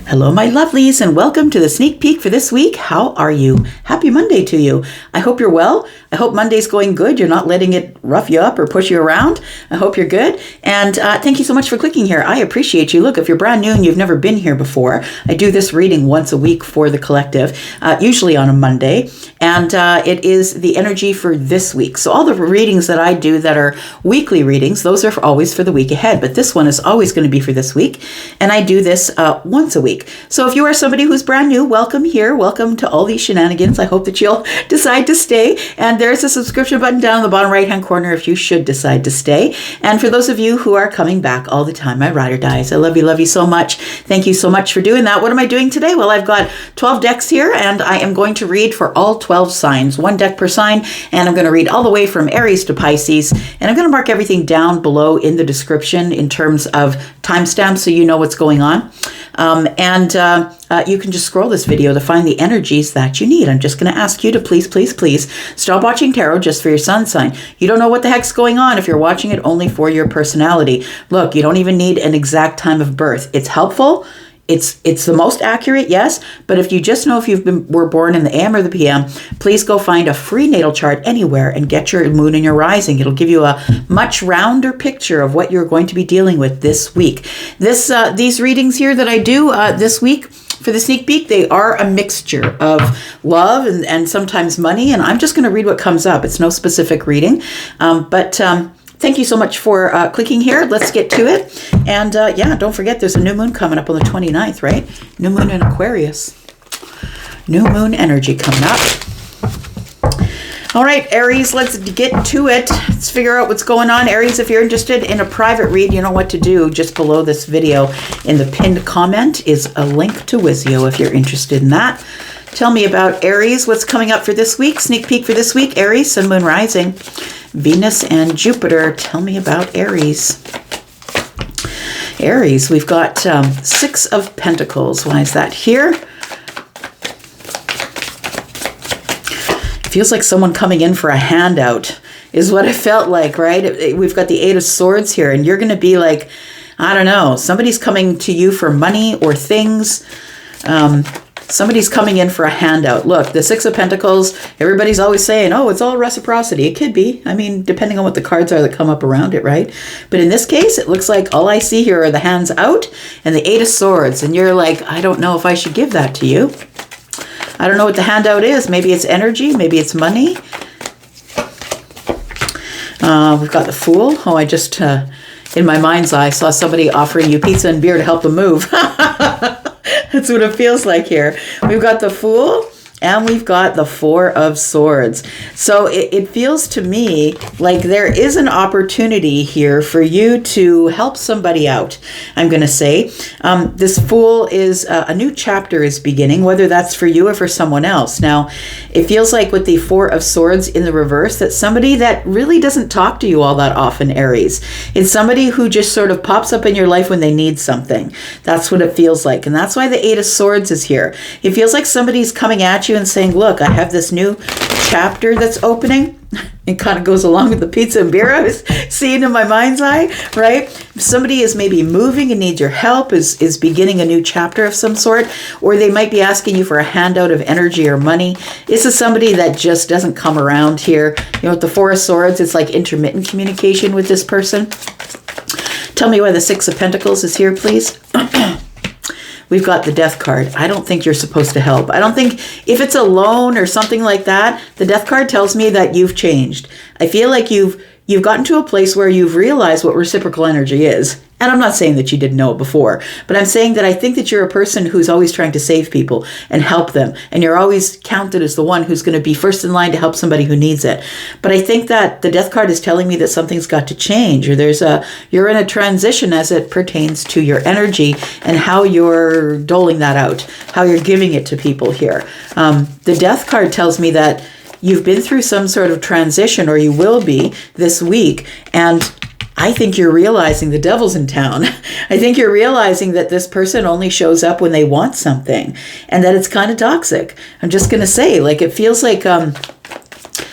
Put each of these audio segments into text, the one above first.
Hello, my lovelies, and welcome to the sneak peek for this week. How are you? Happy Monday to you. I hope you're well. I hope Monday's going good. You're not letting it rough you up or push you around. I hope you're good. And thank you so much for clicking here. I appreciate you. Look, if you're brand new and you've never been here before, I do this reading once a week for the collective, usually on a Monday. And it is the energy for this week. So all the readings that I do that are weekly readings, those are always for the week ahead. But this one is always going to be for this week. And I do this once a week. So if you are somebody who's brand new, welcome here. Welcome to all these shenanigans. I hope that you'll decide to stay. And there's a subscription button down in the bottom right-hand corner if you should decide to stay. And for those of you who are coming back all the time, my ride or dies, I love you so much. Thank you so much for doing that. What am I doing today? Well, I've got 12 decks here, and I am going to read for all 12 signs, one deck per sign, and I'm going to read all the way from Aries to Pisces, and I'm going to mark everything down below in the description in terms of timestamps so you know what's going on. You can just scroll this video to find the energies that you need. I'm just going to ask you to please stop watching tarot just for your sun sign. You don't know what the heck's going on if you're watching it only for your personality. Look, you don't even need an exact time of birth. It's helpful. It's the most accurate, yes, but if you just know if were born in the AM or the PM, please go find a free natal chart anywhere and get your moon and your rising. It'll give you a much rounder picture of what you're going to be dealing with this week. These readings here that I do this week for the sneak peek, they are a mixture of love and sometimes money, and I'm just going to read what comes up. It's no specific reading, but thank you so much for clicking here. Let's get to it. And don't forget, there's a new moon coming up on the 29th, right? New moon in Aquarius. New moon energy coming up. All right, Aries, let's get to it. Let's figure out what's going on. Aries, if you're interested in a private read, you know what to do. Just below this video in the pinned comment is a link to Wizio if you're interested in that. Tell me about Aries. What's coming up for this week? Sneak peek for this week. Aries, sun, moon, rising. Venus and Jupiter. Tell me about Aries. Aries, we've got Six of Pentacles. Why is that here? It feels like someone coming in for a handout is what it felt like, right? We've got the Eight of Swords here, and you're going to be like, I don't know, somebody's coming to you for money or things. Somebody's coming in for a handout. Look, the Six of Pentacles, everybody's always saying, oh, it's all reciprocity. It could be. I mean, depending on what the cards are that come up around it, right? But in this case, it looks like all I see here are the hands out and the Eight of Swords. And you're like, I don't know if I should give that to you. I don't know what the handout is. Maybe it's energy. Maybe it's money. We've got the Fool. Oh, I just, in my mind's eye, saw somebody offering you pizza and beer to help them move. That's what it feels like here. We've got the Fool and we've got the Four of Swords. So it feels to me like there is an opportunity here for you to help somebody out, I'm going to say. This Fool is a new chapter is beginning, whether that's for you or for someone else. Now, it feels like with the Four of Swords in the reverse, that somebody that really doesn't talk to you all that often, Aries. It's somebody who just sort of pops up in your life when they need something. That's what it feels like. And that's why the Eight of Swords is here. It feels like somebody's coming at you and saying, look, I have this new chapter that's opening. It kind of goes along with the pizza and beer I was seeing in my mind's eye, right? Somebody is maybe moving and needs your help, is beginning a new chapter of some sort, or they might be asking you for a handout of energy or money. This is somebody that just doesn't come around here. You know, with the Four of Swords, it's like intermittent communication with this person. Tell me why the Six of Pentacles is here, please. We've got the Death card. I don't think you're supposed to help. I don't think if it's a loan or something like that, the Death card tells me that you've changed. I feel like you've gotten to a place where you've realized what reciprocal energy is. And I'm not saying that you didn't know it before, but I'm saying that I think that you're a person who's always trying to save people and help them. And you're always counted as the one who's going to be first in line to help somebody who needs it. But I think that the Death card is telling me that something's got to change, or you're in a transition as it pertains to your energy and how you're doling that out, how you're giving it to people here. The Death card tells me that you've been through some sort of transition, or you will be this week, and I think you're realizing the devil's in town. I think you're realizing that this person only shows up when they want something, and that it's kind of toxic. I'm just going to say, like, it feels like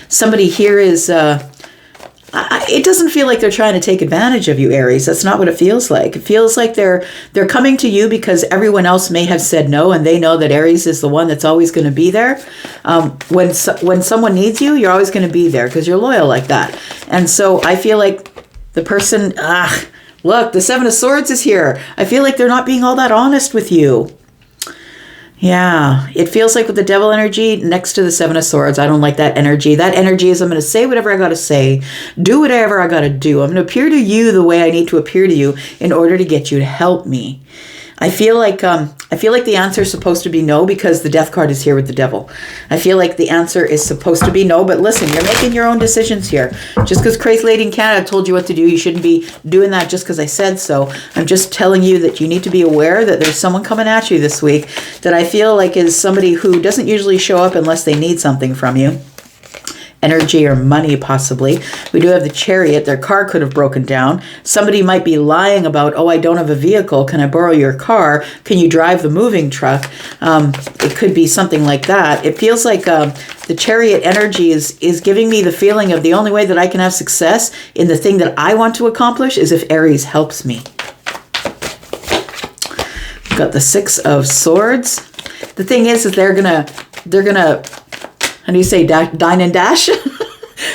somebody here is it doesn't feel like they're trying to take advantage of you, Aries. That's not what it feels like. It feels like they're coming to you because everyone else may have said no, and they know that Aries is the one that's always going to be there. When someone needs you, you're always going to be there because you're loyal like that. And so I feel like the person, look, the Seven of Swords is here. I feel like they're not being all that honest with you. Yeah, it feels like with the Devil energy next to the Seven of Swords, I don't like that energy. That energy is I'm going to say whatever I got to say, do whatever I got to do. I'm going to appear to you the way I need to appear to you in order to get you to help me. I feel like the answer is supposed to be no because the Death card is here with the Devil. I feel like the answer is supposed to be no, but listen, you're making your own decisions here. Just because Crazy Lady in Canada told you what to do, you shouldn't be doing that just because I said so. I'm just telling you that you need to be aware that there's someone coming at you this week that I feel like is somebody who doesn't usually show up unless they need something from you. Energy or money, possibly. We do have the Chariot. Their car could have broken down. Somebody might be lying about, I don't have a vehicle. Can I borrow your car? Can you drive the moving truck? It could be something like that. It feels like the Chariot energy is giving me the feeling of the only way that I can have success in the thing that I want to accomplish is if Aries helps me. We've got the Six of Swords. The thing is they're gonna how do you say, dine and dash?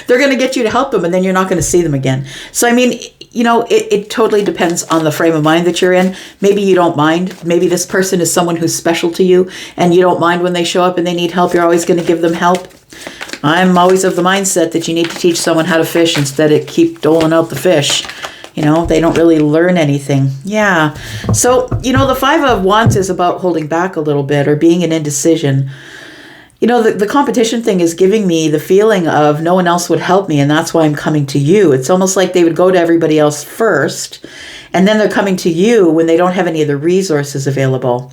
They're going to get you to help them, and then you're not going to see them again. So, I mean, it totally depends on the frame of mind that you're in. Maybe you don't mind. Maybe this person is someone who's special to you, and you don't mind when they show up and they need help. You're always going to give them help. I'm always of the mindset that you need to teach someone how to fish instead of keep doling out the fish. They don't really learn anything. Yeah. So, the Five of Wands is about holding back a little bit or being an indecision. The competition thing is giving me the feeling of no one else would help me, and that's why I'm coming to you. It's almost like they would go to everybody else first, and then they're coming to you when they don't have any of the resources available.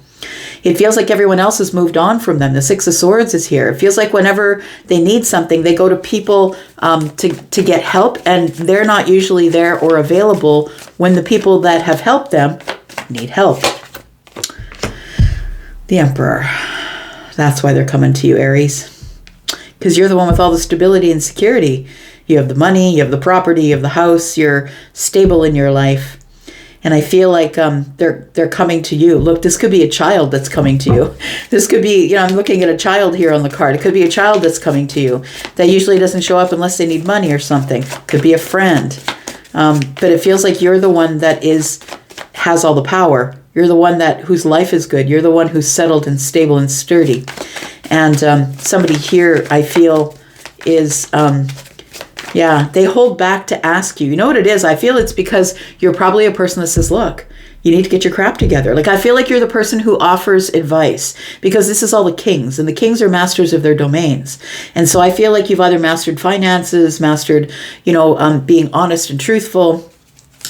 It feels like everyone else has moved on from them. The Six of Swords is here. It feels like whenever they need something, they go to people to get help, and they're not usually there or available when the people that have helped them need help. The Emperor. That's why they're coming to you, Aries. Because you're the one with all the stability and security. You have the money, you have the property, you have the house, you're stable in your life. And I feel like they're coming to you. Look, this could be a child that's coming to you. This could be, I'm looking at a child here on the card. It could be a child that's coming to you that usually doesn't show up unless they need money or something. Could be a friend. But it feels like you're the one that has all the power. You're the one whose life is good. You're the one who's settled and stable and sturdy. And somebody here, I feel, is, they hold back to ask you. You know what it is? I feel it's because you're probably a person that says, look, you need to get your crap together. Like, I feel like you're the person who offers advice because this is all the kings, and the kings are masters of their domains. And so I feel like you've either mastered finances, mastered, being honest and truthful.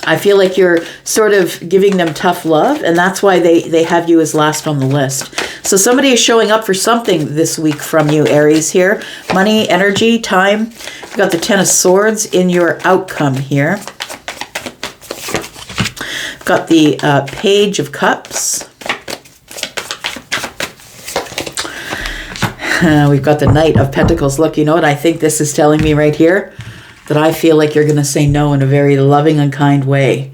I feel like you're sort of giving them tough love, and that's why they have you as last on the list. So somebody is showing up for something this week from you, Aries, here. Money, energy, time. You've got the Ten of Swords in your outcome here. Got the Page of Cups. We've got the Knight of Pentacles. Look, you know what I think this is telling me right here? That I feel like you're going to say no in a very loving and kind way.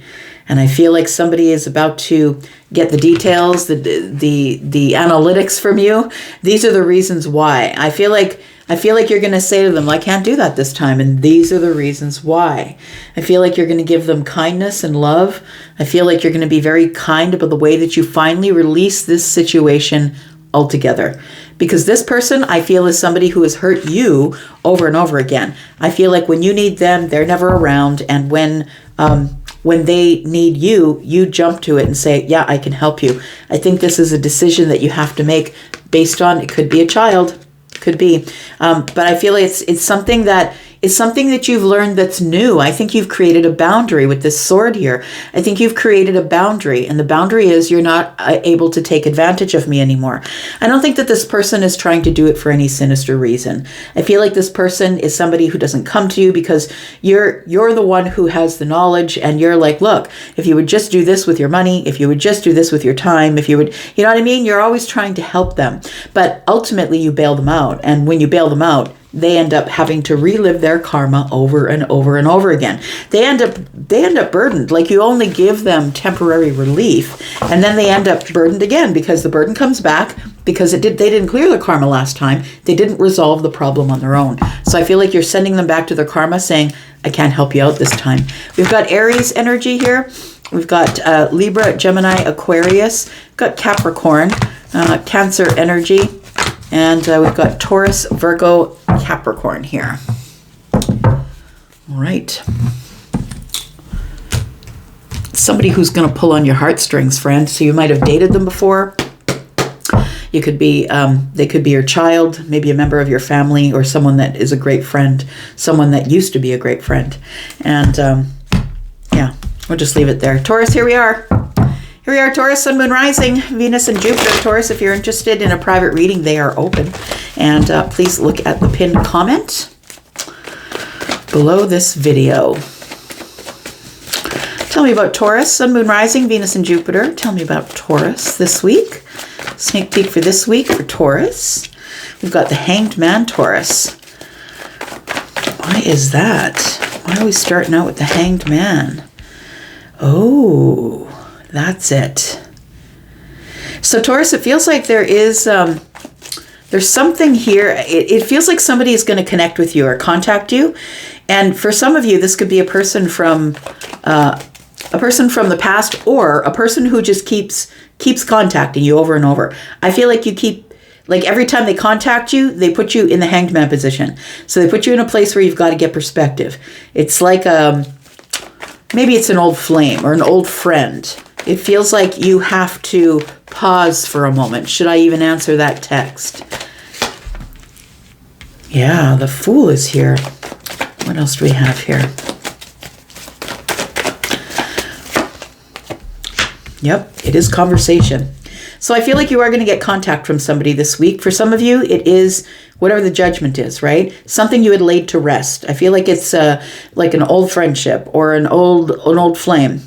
And I feel like somebody is about to get the details, the analytics from you. These are the reasons why. I feel like you're going to say to them, I can't do that this time, and these are the reasons why. I feel like you're going to give them kindness and love. I feel like you're going to be very kind about the way that you finally release this situation altogether. Because this person, I feel, is somebody who has hurt you over and over again. I feel like when you need them, they're never around. And when they need you, you jump to it and say, yeah, I can help you. I think this is a decision that you have to make based on, it could be a child, could be. But I feel like it's something that is something that you've learned that's new. I think you've created a boundary with this sword here. I think you've created a boundary, and the boundary is you're not able to take advantage of me anymore. I don't think that this person is trying to do it for any sinister reason. I feel like this person is somebody who doesn't come to you because you're the one who has the knowledge, and you're like, look, if you would just do this with your money, if you would just do this with your time, if you would, you know what I mean? You're always trying to help them, but ultimately you bail them out. And when you bail them out, they end up having to relive their karma over and over and over again. They end up burdened. Like, you only give them temporary relief, and then they end up burdened again because the burden comes back because they didn't clear their karma last time. They didn't resolve the problem on their own. So I feel like you're sending them back to their karma saying, I can't help you out this time. We've got Aries energy here. We've got Libra, Gemini, Aquarius. We've got Capricorn, Cancer energy. And we've got Taurus, Virgo, Capricorn here. All right. Somebody who's going to pull on your heartstrings, friend. So you might have dated them before. You could be, they could be your child, maybe a member of your family, or someone that is a great friend, someone that used to be a great friend. And yeah, we'll just leave it there. Taurus, here we are. Here we are, Taurus, Sun, Moon, Rising, Venus, and Jupiter. Taurus, if you're interested in a private reading, they are open. And please look at the pinned comment below this video. Tell me about Taurus, Sun, Moon, Rising, Venus, and Jupiter. Tell me about Taurus this week. Sneak peek for this week for Taurus. We've got the Hanged Man, Taurus. Why is that? Why are we starting out with the Hanged Man? Oh, that's it. So Taurus, it feels like there is, there's something here. It feels like somebody is going to connect with you or contact you. And for some of you, this could be a person from the past, or a person who just keeps contacting you over and over. I feel like you keep, like, every time they contact you, they put you in the Hanged Man position. So they put you in a place where you've got to get perspective. It's like, maybe it's an old flame or an old friend. It feels like you have to pause for a moment. Should I even answer that text? Yeah, the Fool is here. What else do we have here? Yep, it is conversation. So I feel like you are going to get contact from somebody this week. For some of you, it is whatever the judgment is, right? Something you had laid to rest. I feel like it's like an old friendship or an old flame.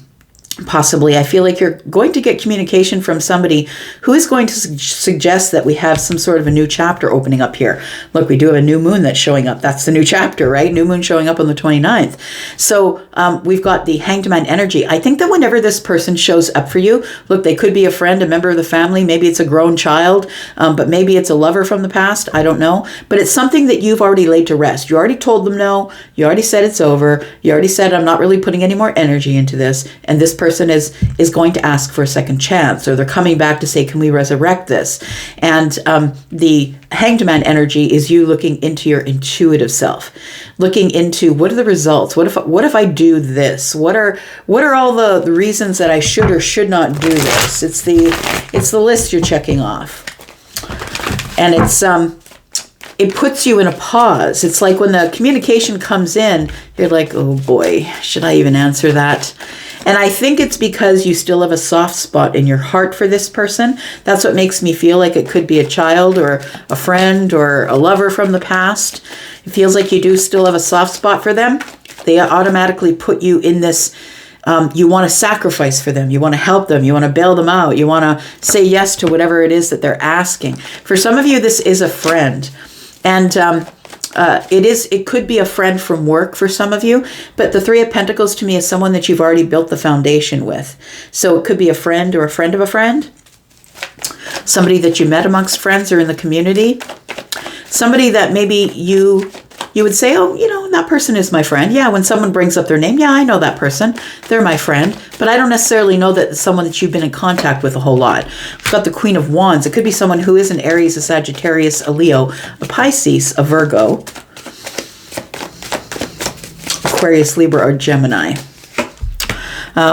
Possibly. I feel like you're going to get communication from somebody who is going to suggest that we have some sort of a new chapter opening up here. Look, we do have a new moon that's showing up. That's the new chapter, right? New moon showing up on the 29th. So we've got the Hanged Man energy. I think that whenever this person shows up for you, look, they could be a friend, a member of the family. Maybe it's a grown child, but maybe it's a lover from the past. I don't know. But it's something that you've already laid to rest. You already told them no. You already said it's over. You already said, I'm not really putting any more energy into this. And this person is going to ask for a second chance, or they're coming back to say, can we resurrect this? And the Hanged Man energy is you looking into your intuitive self, looking into what are the results? What if I do this? What are all the reasons that I should or should not do this? It's the list you're checking off. And it puts you in a pause. It's like when the communication comes in, you're like, oh boy, should I even answer that? And I think it's because you still have a soft spot in your heart for this person. That's what makes me feel like it could be a child or a friend or a lover from the past. It feels like you do still have a soft spot for them. They automatically put you in this, you want to sacrifice for them. You want to help them. You want to bail them out. You want to say yes to whatever it is that they're asking. For some of you, this is a friend. And it could be a friend from work for some of you, but the Three of Pentacles to me is someone that you've already built the foundation with. So it could be a friend or a friend of a friend, somebody that you met amongst friends or in the community, somebody that maybe you would say, oh, that person is my friend. Yeah, when someone brings up their name, yeah, I know that person. They're my friend. But I don't necessarily know that it's someone that you've been in contact with a whole lot. We've got the Queen of Wands. It could be someone who is an Aries, a Sagittarius, a Leo, a Pisces, a Virgo, Aquarius, Libra, or Gemini.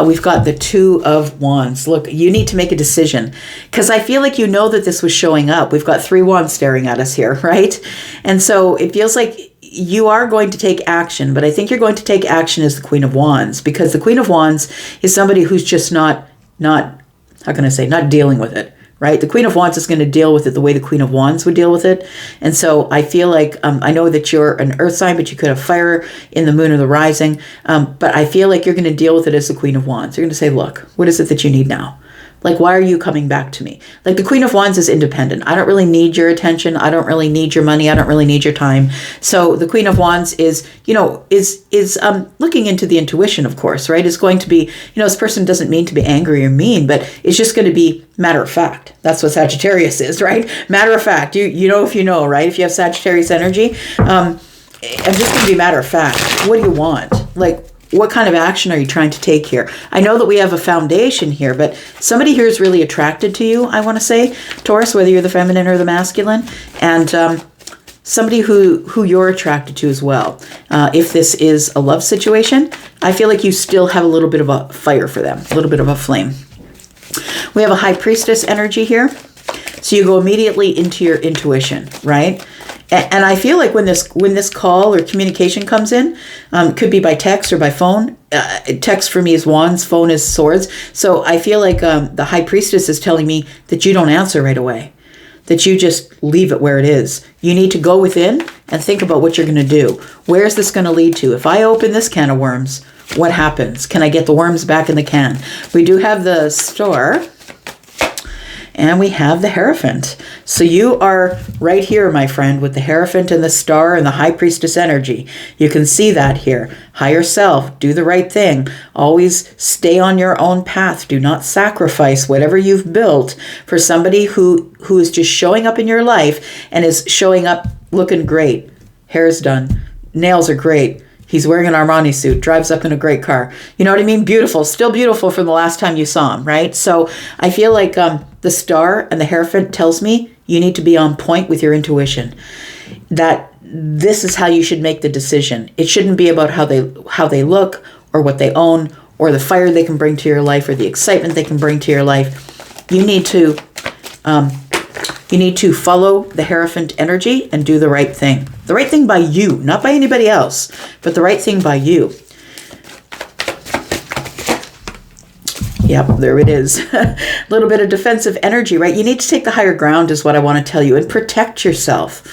We've got the Two of Wands. Look, you need to make a decision because I feel like you know that this was showing up. We've got three wands staring at us here, right? And so it feels like you are going to take action, but I think you're going to take action as the Queen of Wands, because the Queen of Wands is somebody who's just not dealing with it, right? The Queen of Wands is going to deal with it the way the Queen of Wands would deal with it. And so I feel like, I know that you're an earth sign, but you could have fire in the moon or the rising. But I feel like you're going to deal with it as the Queen of Wands. You're going to say, look, what is it that you need now? Like, why are you coming back to me? Like the Queen of Wands is independent. I don't really need your attention. I don't really need your money. I don't really need your time. So the Queen of Wands is, is looking into the intuition, of course, right? It's going to be, this person doesn't mean to be angry or mean, but it's just going to be matter of fact. That's what Sagittarius is, right? Matter of fact. You know if you know, right? If you have Sagittarius energy, I'm just going to be matter of fact. What do you want? Like, what kind of action are you trying to take here? I know that we have a foundation here, but somebody here is really attracted to you, I want to say, Taurus, whether you're the feminine or the masculine, and somebody who you're attracted to as well. If this is a love situation, I feel like you still have a little bit of a fire for them, a little bit of a flame. We have a High Priestess energy here. So you go immediately into your intuition, right? And I feel like when this call or communication comes in, could be by text or by phone. Text for me is wands, phone is swords. So I feel like the High Priestess is telling me that you don't answer right away, that you just leave it where it is. You need to go within and think about what you're going to do. Where is this going to lead to? If I open this can of worms, what happens? Can I get the worms back in the can? We do have the Star. And we have the Hierophant. So you are right here, my friend, with the Hierophant and the Star and the High Priestess energy. You can see that here. Higher self, do the right thing. Always stay on your own path. Do not sacrifice whatever you've built for somebody who is just showing up in your life and is showing up looking great. Hair's done. Nails are great. He's wearing an Armani suit, drives up in a great car. You know what I mean? Beautiful, still beautiful from the last time you saw him, right? So I feel like the Star and the Hierophant tells me you need to be on point with your intuition. That this is how you should make the decision. It shouldn't be about how they look or what they own or the fire they can bring to your life or the excitement they can bring to your life. You need to follow the Hierophant energy and do the right thing. The right thing by you, not by anybody else, but the right thing by you. Yep, there it is. A little bit of defensive energy, right? You need to take the higher ground is what I want to tell you, and protect yourself.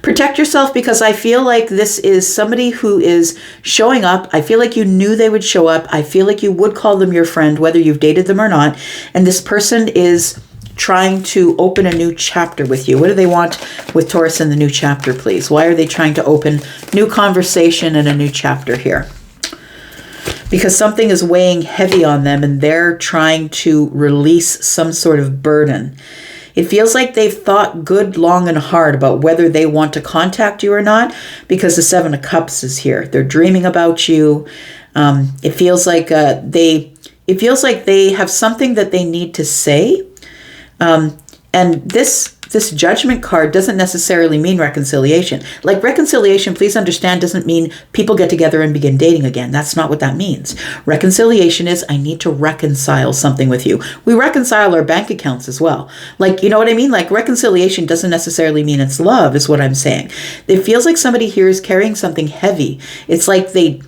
Protect yourself, because I feel like this is somebody who is showing up. I feel like you knew they would show up. I feel like you would call them your friend, whether you've dated them or not. And this person is trying to open a new chapter with you. What do they want with Taurus in the new chapter, please? Why are they trying to open new conversation and a new chapter here? Because something is weighing heavy on them and they're trying to release some sort of burden. It feels like they've thought good, long, and hard about whether they want to contact you or not, because the Seven of Cups is here. They're dreaming about you. It feels like they have something that they need to say. And this Judgment card doesn't necessarily mean reconciliation. Like, reconciliation, please understand, doesn't mean people get together and begin dating again. That's not what that means. Reconciliation is, I need to reconcile something with you. We reconcile our bank accounts as well. Like, you know what I mean? Like, reconciliation doesn't necessarily mean it's love, is what I'm saying. It feels like somebody here is carrying something heavy. It's like they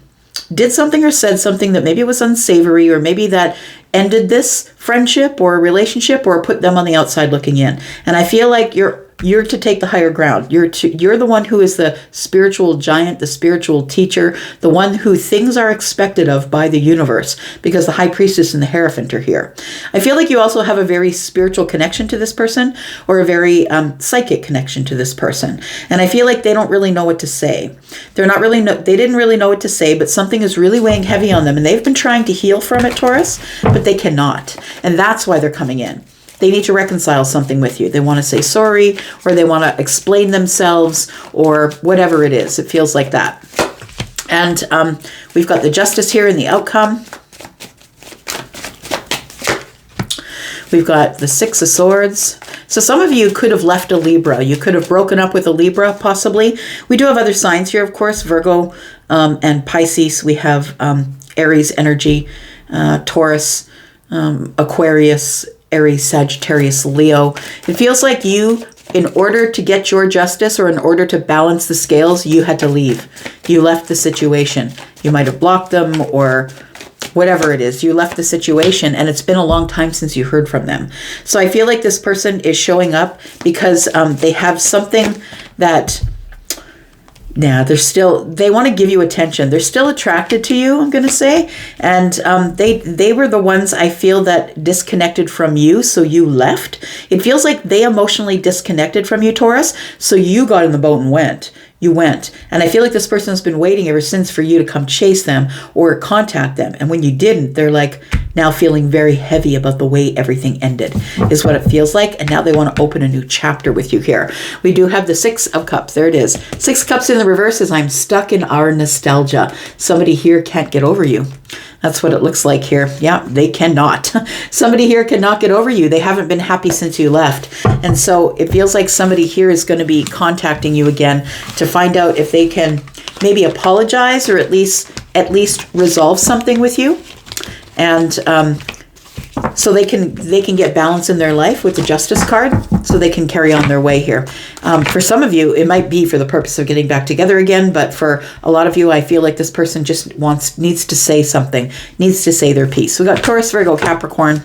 did something or said something that maybe was unsavory, or maybe that ended this friendship or relationship or put them on the outside looking in. And I feel like you're to take the higher ground. You're the one who is the spiritual giant, the spiritual teacher, the one who things are expected of by the universe, because the High Priestess and the Hierophant are here. I feel like you also have a very spiritual connection to this person, or a very psychic connection to this person. And I feel like they don't really know what to say. They didn't really know what to say, but something is really weighing heavy on them, and they've been trying to heal from it, Taurus, but they cannot. And that's why they're coming in. They need to reconcile something with you. They want to say sorry, or they want to explain themselves, or whatever it is. It feels like that. And we've got the Justice here in the outcome. We've got the Six of Swords. So some of you could have left a Libra. You could have broken up with a Libra, possibly. We do have other signs here, of course, Virgo and Pisces. We have Aries energy, Taurus, Aquarius, Aries, Sagittarius, Leo. It feels like you, in order to get your justice, or in order to balance the scales, you had to leave. You left the situation. You might have blocked them, or whatever it is. You left the situation, and it's been a long time since you heard from them. So I feel like this person is showing up because they have something that Yeah, they want to give you attention. They're still attracted to you, I'm going to say. And they were the ones I feel that disconnected from you, so you left. It feels like they emotionally disconnected from you, Taurus, so you got in the boat and went. You went. And I feel like this person has been waiting ever since for you to come chase them or contact them. And when you didn't, they're like now feeling very heavy about the way everything ended, is what it feels like. And now they want to open a new chapter with you here. We do have the Six of Cups. There it is. Six of Cups in the reverse is I'm stuck in our nostalgia. Somebody here can't get over you. That's what it looks like here. Yeah, they cannot. Somebody here cannot get over you. They haven't been happy since you left. And so it feels like somebody here is going to be contacting you again to find out if they can maybe apologize or at least resolve something with you. And so they can get balance in their life with the Justice card, so they can carry on their way here. For some of you, it might be for the purpose of getting back together again, but for a lot of you, I feel like this person just needs to say something, needs to say their piece. We got Taurus, Virgo, Capricorn.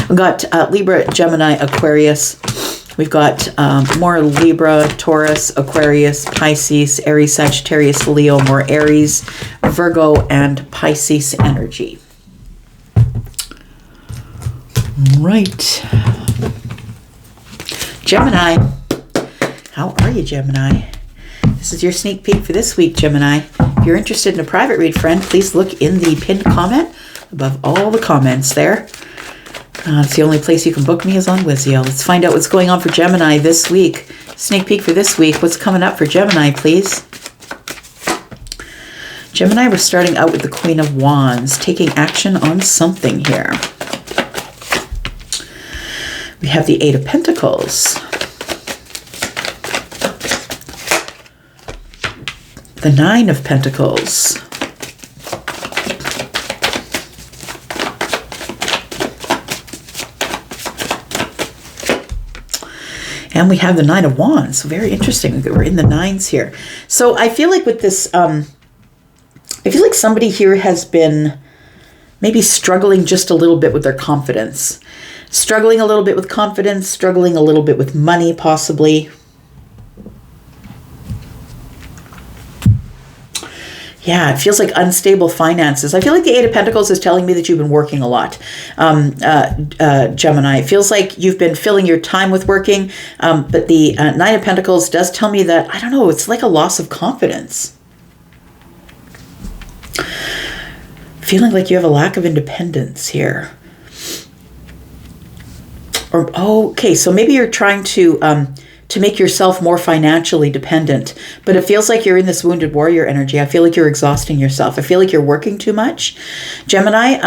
We got Libra, Gemini, Aquarius. We've got more Libra, Taurus, Aquarius, Pisces, Aries, Sagittarius, Leo, more Aries, Virgo, and Pisces energy. Right. Gemini. How are you, Gemini? This is your sneak peek for this week, Gemini. If you're interested in a private read, friend, please look in the pinned comment above all the comments there. It's the only place you can book me is on Wizio. Let's find out what's going on for Gemini this week. Sneak peek for this week. What's coming up for Gemini, please? Gemini, we're starting out with the Queen of Wands, taking action on something here. We have the Eight of Pentacles. The Nine of Pentacles. And we have the Nine of Wands. Very interesting. We're in the nines here. So I feel like with this, I feel like somebody here has been maybe struggling just a little bit with their confidence. Struggling a little bit with confidence, struggling a little bit with money, possibly. Yeah, it feels like unstable finances. I feel like the Eight of Pentacles is telling me that you've been working a lot, Gemini. It feels like you've been filling your time with working, but the Nine of Pentacles does tell me that, I don't know, it's like a loss of confidence. Feeling like you have a lack of independence here. Or, okay, so maybe you're trying to make yourself more financially dependent, but it feels like you're in this wounded warrior energy. I feel like you're exhausting yourself. I feel like you're working too much, Gemini.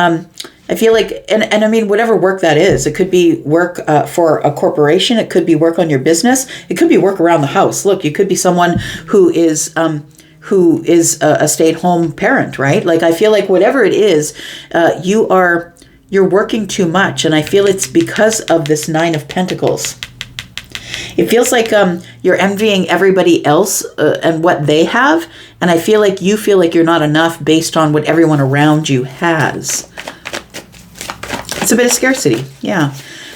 I feel like, and I mean, whatever work that is, it could be work for a corporation. It could be work on your business. It could be work around the house. Look, you could be someone who is a stay-at-home parent, right? Like, I feel like whatever it is, you're working too much. And I feel it's because of this Nine of Pentacles. It feels like you're envying everybody else and what they have. And I feel like you feel like you're not enough based on what everyone around you has. It's a bit of scarcity. Yeah.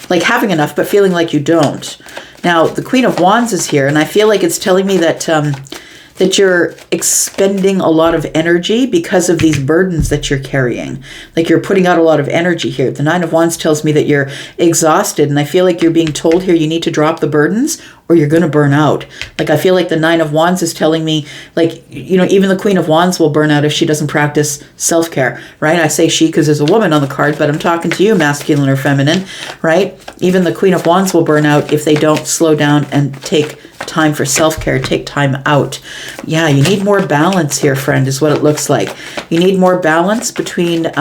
Like having enough, but feeling like you don't. Now, the Queen of Wands is here. And I feel like it's telling me that that you're expending a lot of energy because of these burdens that you're carrying. Like you're putting out a lot of energy here. The Nine of Wands tells me that you're exhausted, and I feel like you're being told here you need to drop the burdens or you're going to burn out. Like I feel like the Nine of Wands is telling me, like, you know, even the Queen of Wands will burn out if she doesn't practice self-care, right? I say she because there's a woman on the card, but I'm talking to you, masculine or feminine, right? Even the Queen of Wands will burn out if they don't slow down and take time for self-care, take time out. Yeah, you need more balance here, friend, is what it looks like. You need more balance between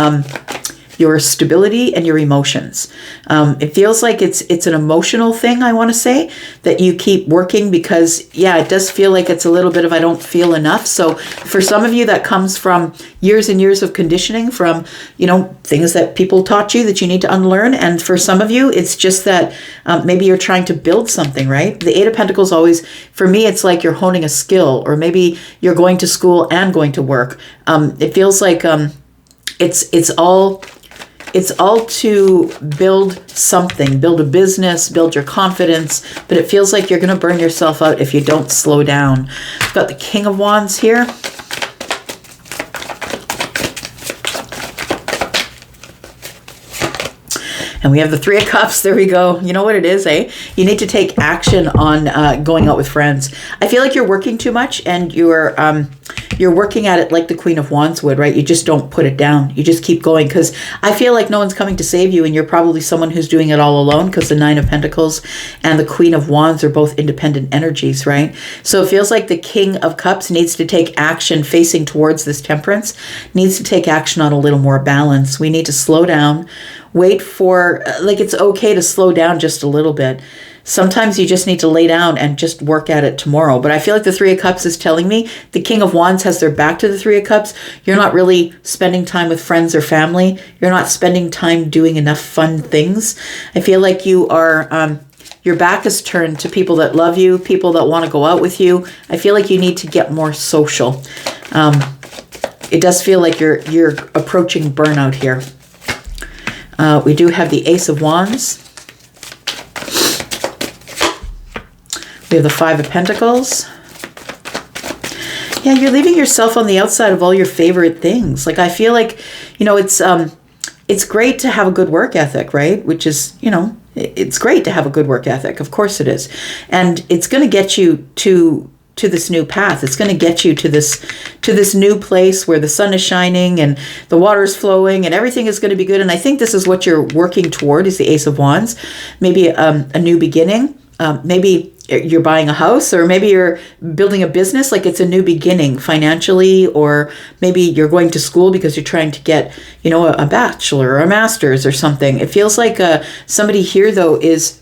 your stability and your emotions. It feels like it's an emotional thing, I want to say, that you keep working because, yeah, it does feel like it's a little bit of I don't feel enough. So for some of you, that comes from years and years of conditioning, from, you know, things that people taught you that you need to unlearn. And for some of you, it's just that maybe you're trying to build something, right? The Eight of Pentacles always, for me, it's like you're honing a skill, or maybe you're going to school and going to work. It feels like it's all... it's all to build something, build a business, build your confidence, but it feels like you're going to burn yourself out if you don't slow down. We've got the King of Wands here. And we have the Three of Cups. There we go. You know what it is, eh? You need to take action on going out with friends. I feel like you're working too much, and you're working at it like the Queen of Wands would, right? You just don't put it down. You just keep going, because I feel like no one's coming to save you, and you're probably someone who's doing it all alone, because the Nine of Pentacles and the Queen of Wands are both independent energies, right? So it feels like the King of Cups needs to take action facing towards this Temperance, needs to take action on a little more balance. We need to slow down. Wait for, like, it's okay to slow down just a little bit. Sometimes you just need to lay down and just work at it tomorrow. But I feel like the Three of Cups is telling me the King of Wands has their back to the Three of Cups. You're not really spending time with friends or family. You're not spending time doing enough fun things. I feel like you are, your back is turned to people that love you, people that want to go out with you. I feel like you need to get more social. It does feel like you're approaching burnout here. We do have the Ace of Wands. We have the Five of Pentacles. Yeah, you're leaving yourself on the outside of all your favorite things. Like, I feel like, you know, it's great to have a good work ethic, right? Which is, you know, it's great to have a good work ethic. Of course it is. And it's going to get you to this new path. It's going to get you to this new place where the sun is shining and the water is flowing and everything is going to be good. And I think this is what you're working toward, is the Ace of Wands. Maybe a new beginning. Maybe you're buying a house, or maybe you're building a business, like it's a new beginning financially, or maybe you're going to school because you're trying to get, you know, a bachelor or a master's or something. It feels like somebody here, though, is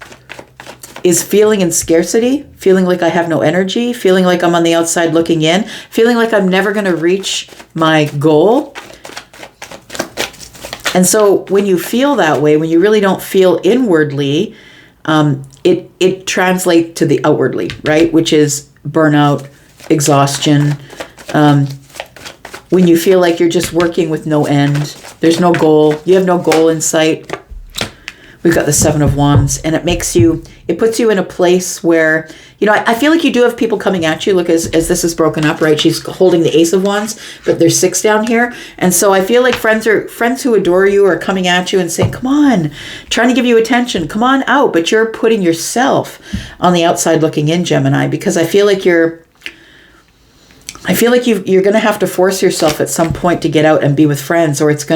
feeling in scarcity, feeling like I have no energy, feeling like I'm on the outside looking in, feeling like I'm never going to reach my goal. And so when you feel that way, when you really don't feel inwardly, it translates to the outwardly, right? Which is burnout, exhaustion. When you feel like you're just working with no end, there's no goal, you have no goal in sight. We've got the Seven of Wands, and it puts you in a place where, you know, I feel like you do have people coming at you. Look, as this is broken up, right? She's holding the Ace of Wands, but there's 6 down here. And so I feel like friends who adore you are coming at you and saying, come on, trying to give you attention, come on out. But you're putting yourself on the outside looking in, Gemini, because I feel like you're going to have to force yourself at some point to get out and be with friends, or it's,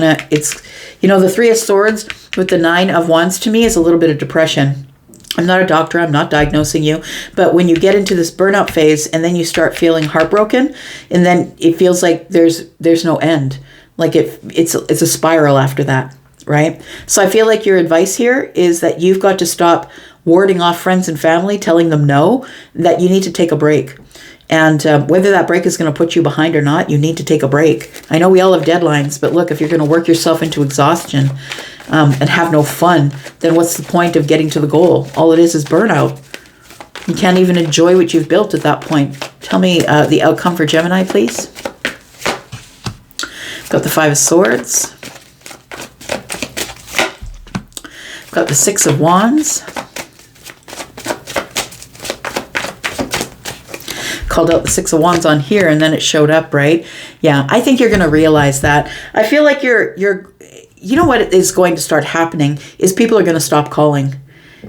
you know, the Three of Swords with the Nine of Wands to me is a little bit of depression. I'm not a doctor, I'm not diagnosing you, but when you get into this burnout phase and then you start feeling heartbroken, and then it feels like there's no end. Like it's a spiral after that, right? So I feel like your advice here is that you've got to stop warding off friends and family, telling them no, that you need to take a break. And whether that break is going to put you behind or not, you need to take a break. I know we all have deadlines, but look, if you're going to work yourself into exhaustion and have no fun, then what's the point of getting to the goal? All it is burnout. You can't even enjoy what you've built at that point. Tell me the outcome for Gemini, please. Got the Five of Swords. Got the Six of Wands. Called out the Six of Wands on here, and then it showed up, right? Yeah, I think you're going to realize that. I feel like you know what is going to start happening is people are going to stop calling.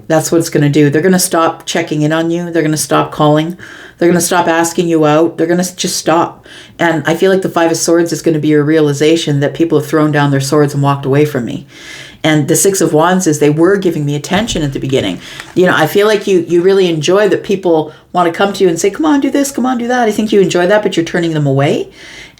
That's what it's going to do. They're going to stop checking in on you. They're going to stop calling. They're going to stop asking you out. They're going to just stop. And I feel like the Five of Swords is going to be a realization that people have thrown down their swords and walked away from me. And the Six of Wands is they were giving me attention at the beginning. You know, I feel like you really enjoy that people want to come to you and say, come on, do this, come on, do that. I think you enjoy that, but you're turning them away.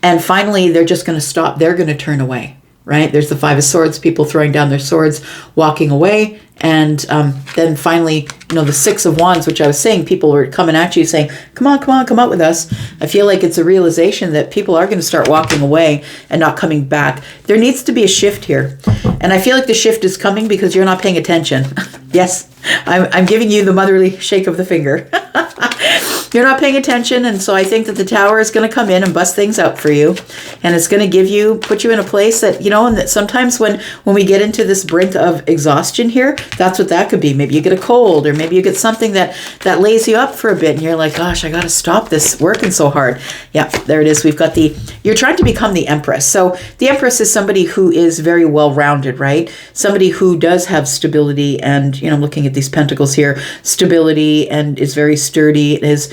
And finally, they're just going to stop. They're going to turn away, right? There's the Five of Swords, people throwing down their swords, walking away. And then finally, you know, the Six of Wands, which I was saying, people were coming at you saying, come on, come out with us. I feel like it's a realization that people are going to start walking away and not coming back. There needs to be a shift here. And I feel like the shift is coming because you're not paying attention. Yes, I'm giving you the motherly shake of the finger. you're not paying attention. And so I think that the Tower is going to come in and bust things out for you. And it's going to put you in a place that, and that sometimes when we get into this brink of exhaustion here, that's what that could be. Maybe you get a cold, or maybe you get something that lays you up for a bit and you're like, gosh, I got to stop this working so hard. Yeah, there it is. We've got you're trying to become the Empress. So the Empress is somebody who is very well-rounded, right? Somebody who does have stability and, I'm looking at these pentacles here, stability, and is very sturdy, is,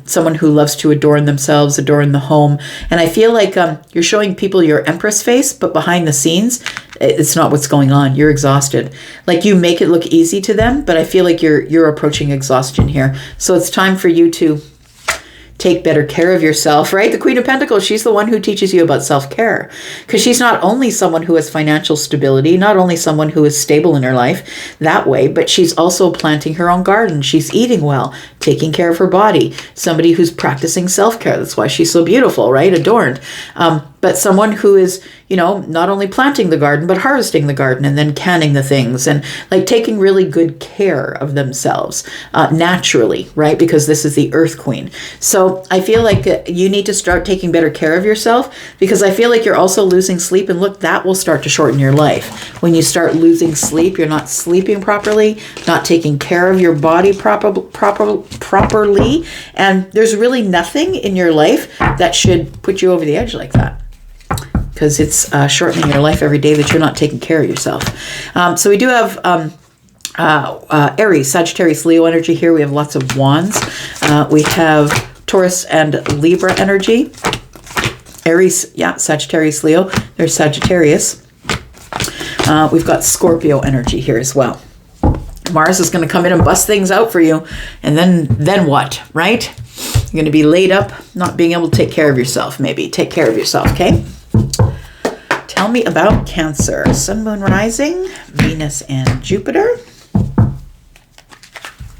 someone who loves to adorn themselves, adorn the home. And I feel like you're showing people your Empress face, but behind the scenes, it's not what's going on. You're exhausted. Like, you make it look easy to them, but I feel like you're approaching exhaustion here. So it's time for you to take better care of yourself, right? The Queen of Pentacles, she's the one who teaches you about self-care, because she's not only someone who has financial stability, not only someone who is stable in her life that way, but she's also planting her own garden. She's eating well, taking care of her body, somebody who's practicing self-care. That's why she's so beautiful, right? Adorned. But someone who is, not only planting the garden, but harvesting the garden and then canning the things and like taking really good care of themselves naturally, right? Because this is the Earth Queen. So I feel like you need to start taking better care of yourself, because I feel like you're also losing sleep. And look, that will start to shorten your life. When you start losing sleep, you're not sleeping properly, not taking care of your body properly. And there's really nothing in your life that should put you over the edge like that, because it's shortening your life every day that you're not taking care of yourself. So we do have Aries, Sagittarius, Leo energy here. We have lots of wands. We have Taurus and Libra energy. Aries, yeah, Sagittarius, Leo. There's Sagittarius. We've got Scorpio energy here as well. Mars is going to come in and bust things out for you. And then what, right? You're going to be laid up, not being able to take care of yourself, maybe. Take care of yourself, okay? Tell me about Cancer. Sun, Moon, Rising, Venus, and Jupiter.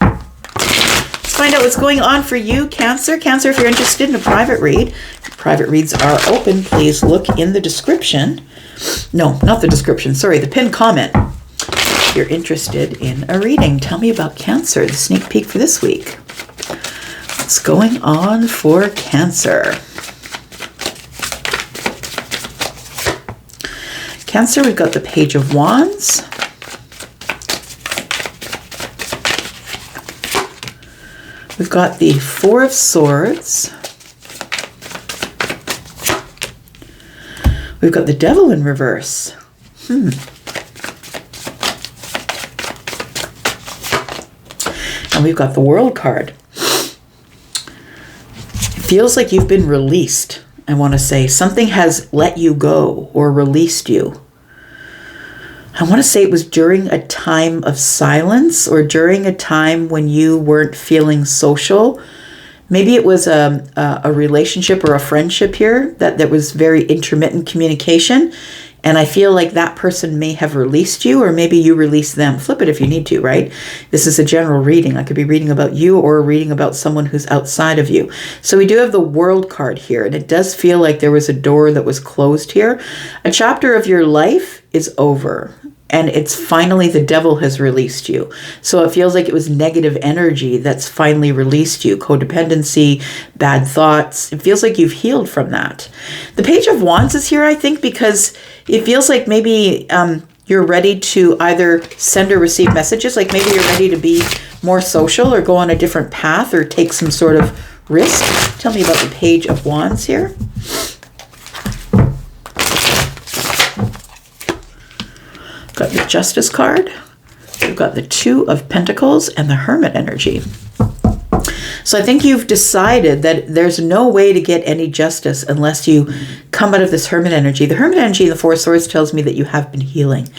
Let's find out what's going on for you, Cancer. Cancer, if you're interested in a private read, private reads are open. Please look in the description. No, not the description. Sorry, the pinned comment. If you're interested in a reading, tell me about Cancer. The sneak peek for this week. What's going on for Cancer? Cancer, we've got the Page of Wands. We've got the Four of Swords. We've got the Devil in reverse. And we've got the World card. It feels like you've been released. I want to say something has let you go or released you. I want to say it was during a time of silence, or during a time when you weren't feeling social. Maybe it was a relationship or a friendship here that was very intermittent communication. And I feel like that person may have released you, or maybe you released them. Flip it if you need to, right? This is a general reading. I could be reading about you or reading about someone who's outside of you. So we do have the World card here, and it does feel like there was a door that was closed here. A chapter of your life is over, and it's finally the Devil has released you. So it feels like it was negative energy that's finally released you. Codependency, bad thoughts. It feels like you've healed from that. The Page of Wands is here, I think, because it feels like maybe you're ready to either send or receive messages. Like maybe you're ready to be more social or go on a different path or take some sort of risk. Tell me about the Page of Wands here. Got the Justice card. We've got the Two of Pentacles and the Hermit energy. So I think you've decided that there's no way to get any justice unless you come out of this Hermit energy. The Hermit energy in the Four of Swords tells me that you have been healing,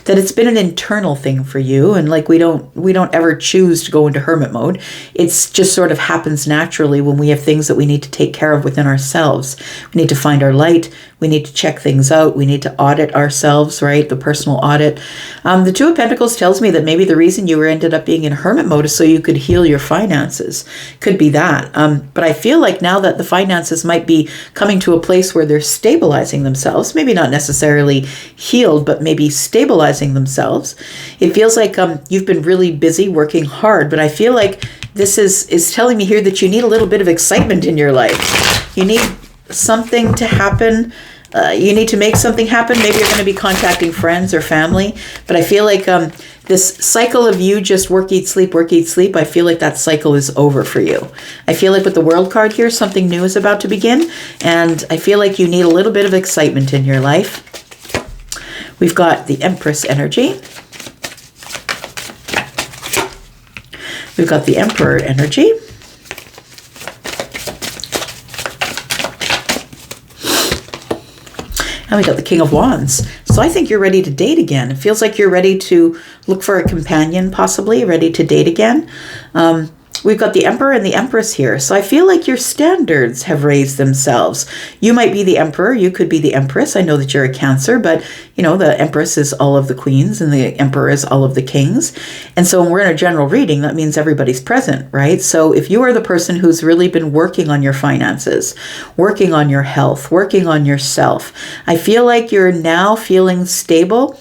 that it's been an internal thing for you. And like we don't ever choose to go into Hermit mode. It's just sort of happens naturally when we have things that we need to take care of within ourselves. We need to find our light. We need to check things out. We need to audit ourselves, right? The personal audit. The Two of Pentacles tells me that maybe the reason you ended up being in Hermit mode is so you could heal your finances. Could be that. But I feel like now that the finances might be coming to a place where they're stabilizing themselves, maybe not necessarily healed, but maybe stabilizing themselves. It feels like you've been really busy working hard, but I feel like this is telling me here that you need a little bit of excitement in your life. You need something to happen. You need to make something happen. Maybe you're going to be contacting friends or family. But I feel like this cycle of you just work, eat, sleep, I feel like that cycle is over for you. I feel like with the World card here, something new is about to begin. And I feel like you need a little bit of excitement in your life. We've got the Empress energy. We've got the Emperor energy. And we got the King of Wands. So I think you're ready to date again. It feels like you're ready to look for a companion, possibly, ready to date again. We've got the Emperor and the Empress here. So I feel like your standards have raised themselves. You might be the Emperor. You could be the Empress. I know that you're a Cancer, but, you know, the Empress is all of the queens and the Emperor is all of the kings. And so when we're in a general reading, that means everybody's present, right? So if you are the person who's really been working on your finances, working on your health, working on yourself, I feel like you're now feeling stable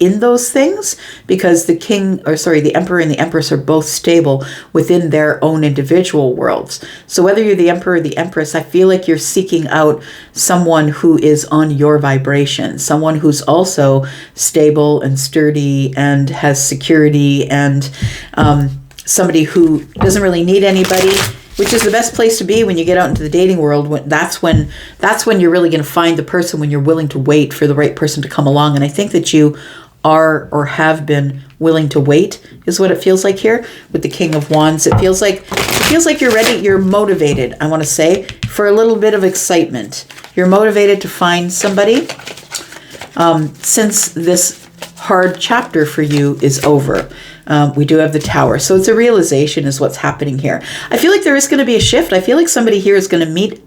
in those things, because the Emperor and the Empress are both stable within their own individual worlds. So whether you're the Emperor or the Empress, I feel like you're seeking out someone who is on your vibration, someone who's also stable and sturdy and has security, and somebody who doesn't really need anybody, which is the best place to be when you get out into the dating world. That's when you're really going to find the person, when you're willing to wait for the right person to come along. And I think that you are or have been willing to wait, is what it feels like here with the King of Wands. It feels like you're ready, you're motivated, I want to say, for a little bit of excitement. You're motivated to find somebody since this hard chapter for you is over. We do have the Tower. So it's a realization is what's happening here. I feel like there is going to be a shift. I feel like somebody here is going to meet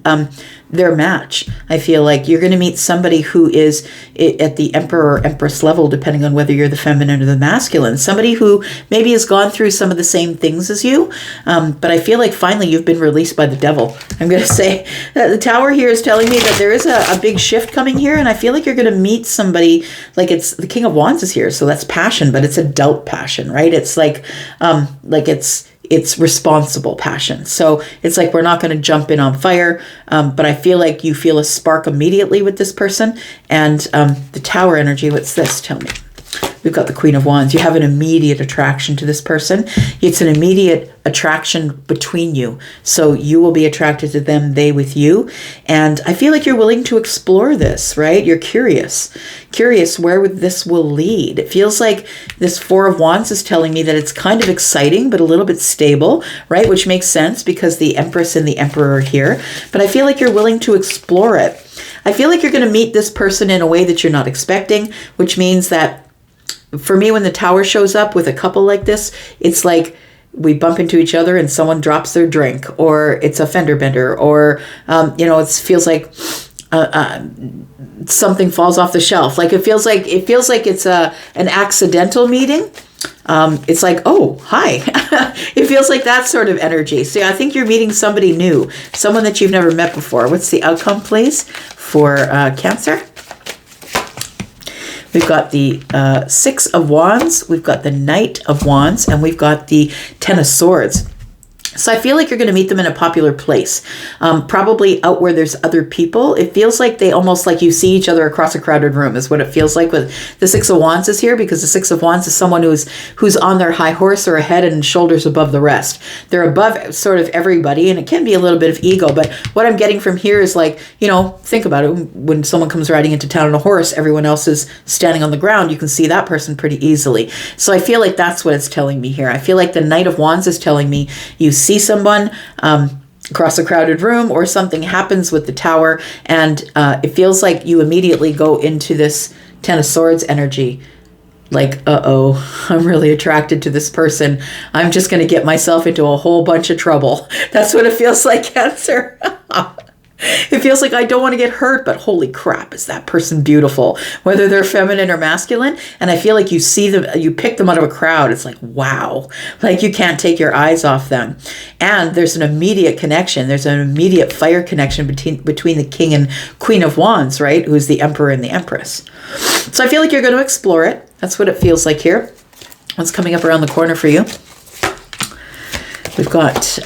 their match. I feel like you're going to meet somebody who is at the Emperor or Empress level, depending on whether you're the feminine or the masculine. Somebody who maybe has gone through some of the same things as you. But I feel like finally you've been released by the devil. I'm going to say that the Tower here is telling me that there is a big shift coming here. And I feel like you're going to meet somebody, like it's the King of Wands is here. So that's passion, but it's adult passion, right? It's like it's responsible passion. So it's like we're not going to jump in on fire, but I feel like you feel a spark immediately with this person. And the Tower energy, what's this? Tell me. We've got the Queen of Wands. You have an immediate attraction to this person. It's an immediate attraction between you. So you will be attracted to them, they with you. And I feel like you're willing to explore this, right? You're curious where this will lead. It feels like this Four of Wands is telling me that it's kind of exciting, but a little bit stable, right? Which makes sense because the Empress and the Emperor are here. But I feel like you're willing to explore it. I feel like you're going to meet this person in a way that you're not expecting, which means that for me, when the Tower shows up with a couple like this, it's like we bump into each other and someone drops their drink, or it's a fender bender, or, it feels like something falls off the shelf. Like it feels like it's an accidental meeting. It's like, oh, hi. It feels like that sort of energy. So I think you're meeting somebody new, someone that you've never met before. What's the outcome, please, for Cancer? We've got the Six of Wands, we've got the Knight of Wands, and we've got the Ten of Swords. So I feel like you're going to meet them in a popular place, probably out where there's other people. It feels like they almost like you see each other across a crowded room is what it feels like with the Six of Wands is here, because the Six of Wands is someone who's on their high horse or ahead and shoulders above the rest. They're above sort of everybody, and it can be a little bit of ego. But what I'm getting from here is like, think about it. When someone comes riding into town on a horse, everyone else is standing on the ground. You can see that person pretty easily. So I feel like that's what it's telling me here. I feel like the Knight of Wands is telling me you see someone across a crowded room, or something happens with the Tower, and it feels like you immediately go into this Ten of Swords energy. Like, I'm really attracted to this person. I'm just going to get myself into a whole bunch of trouble. That's what it feels like, Cancer. It feels like I don't want to get hurt, but holy crap, is that person beautiful, whether they're feminine or masculine. And I feel like you see them, you pick them out of a crowd. It's like, wow, like you can't take your eyes off them. And there's an immediate connection. There's an immediate fire connection between the King and Queen of Wands, right? Who's the Emperor and the Empress. So I feel like you're going to explore it. That's what it feels like here. What's coming up around the corner for you? We've got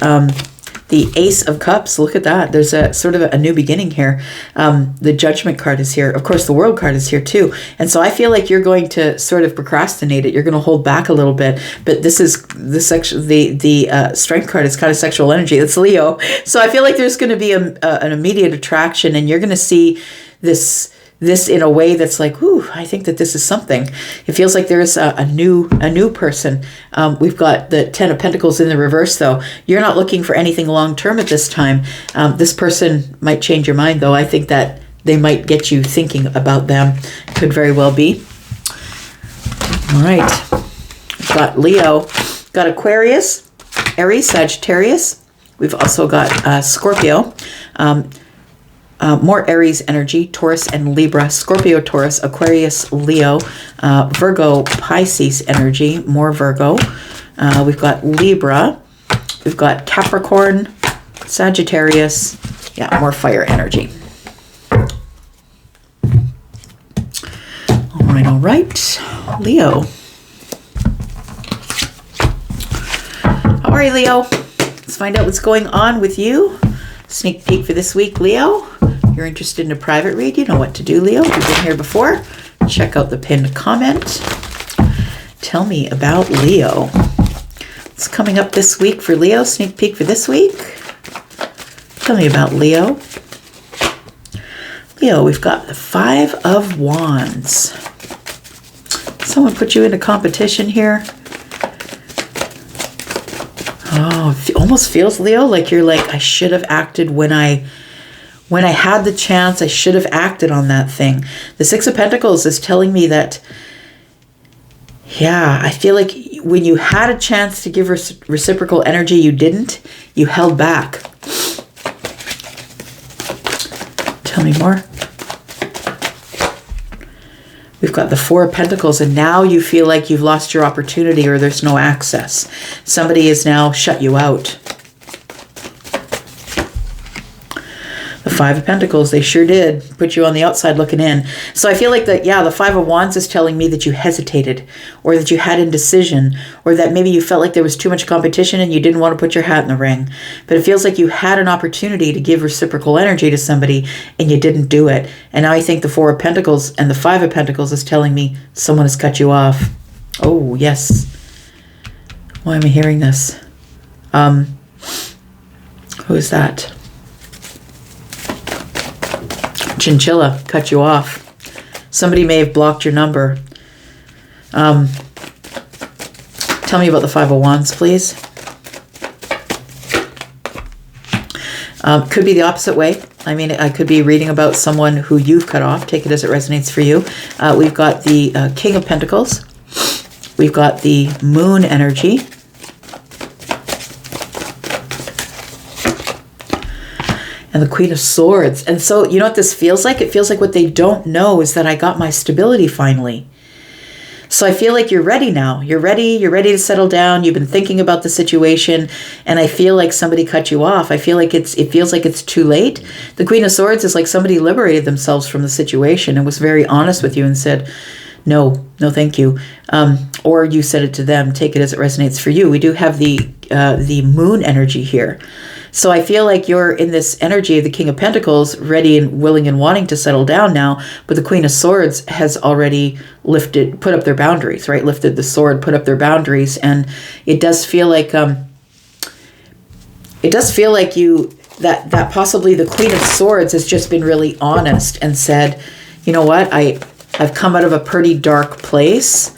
the Ace of Cups. Look at that. There's a sort of a new beginning here. The Judgment card is here. Of course, the World card is here too. And so I feel like you're going to sort of procrastinate it. You're going to hold back a little bit. But this is the Strength card is kind of sexual energy. It's Leo. So I feel like there's going to be an immediate attraction, and you're going to see this in a way that's like, ooh, I think that this is something. It feels like there's a new person. We've got the Ten of Pentacles in the reverse, though. You're not looking for anything long-term at this time. This person might change your mind, though. I think that they might get you thinking about them. Could very well be. All right. We've got Leo. Got Aquarius, Aries, Sagittarius. We've also got Scorpio. More Aries energy, Taurus and Libra, Scorpio, Taurus, Aquarius, Leo, Virgo, Pisces energy, more Virgo. We've got Libra, we've got Capricorn, Sagittarius, yeah, more fire energy. All right, Leo. How are you, Leo? Let's find out what's going on with you. Sneak peek for this week, Leo. You're interested in a private read, you know what to do, Leo. You've been here before. Check out the pinned comment. Tell me about Leo. What's coming up this week for Leo? Sneak peek for this week. Tell me about Leo. Leo, we've got the Five of Wands. Someone put you into competition here. Oh, it almost feels, Leo, like you're like, I should have acted when I had the chance. I should have acted on that thing. The Six of Pentacles is telling me that, yeah, I feel like when you had a chance to give reciprocal energy, you didn't. You held back. Tell me more. We've got the Four of Pentacles, and now you feel like you've lost your opportunity or there's no access. Somebody has now shut you out. The Five of Pentacles, they sure did put you on the outside looking in. So I feel like that, yeah, the Five of Wands is telling me that you hesitated, or that you had indecision, or that maybe you felt like there was too much competition and you didn't want to put your hat in the ring. But it feels like you had an opportunity to give reciprocal energy to somebody and you didn't do it. And now I think the Four of Pentacles and the Five of Pentacles is telling me someone has cut you off. Oh, yes. Why am I hearing this? Who is that? Chinchilla cut you off. Somebody may have blocked your number. Tell me about the Five of Wands, please. Could be the opposite way. I mean, I could be reading about someone who you've cut off. Take it as it resonates for you. We've got the King of Pentacles. We've got the Moon energy. And the Queen of Swords. And so, you know what this feels like? It feels like what they don't know is that I got my stability finally. So I feel like you're ready now. You're ready to settle down. You've been thinking about the situation, and I feel like somebody cut you off. I feel like it feels like it's too late. The Queen of Swords is like somebody liberated themselves from the situation and was very honest with you and said, no, thank you. Or you said it to them. Take it as it resonates for you. We do have the Moon energy here. So I feel like you're in this energy of the King of Pentacles, ready and willing and wanting to settle down now. But the Queen of Swords has already put up their boundaries, right? Lifted the sword, put up their boundaries. And it does feel like, that possibly the Queen of Swords has just been really honest and said, you know what? I've come out of a pretty dark place.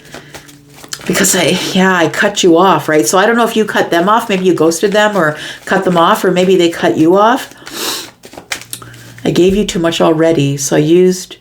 Because I cut you off, right? So I don't know if you cut them off. Maybe you ghosted them or cut them off, or maybe they cut you off. I gave you too much already, so I used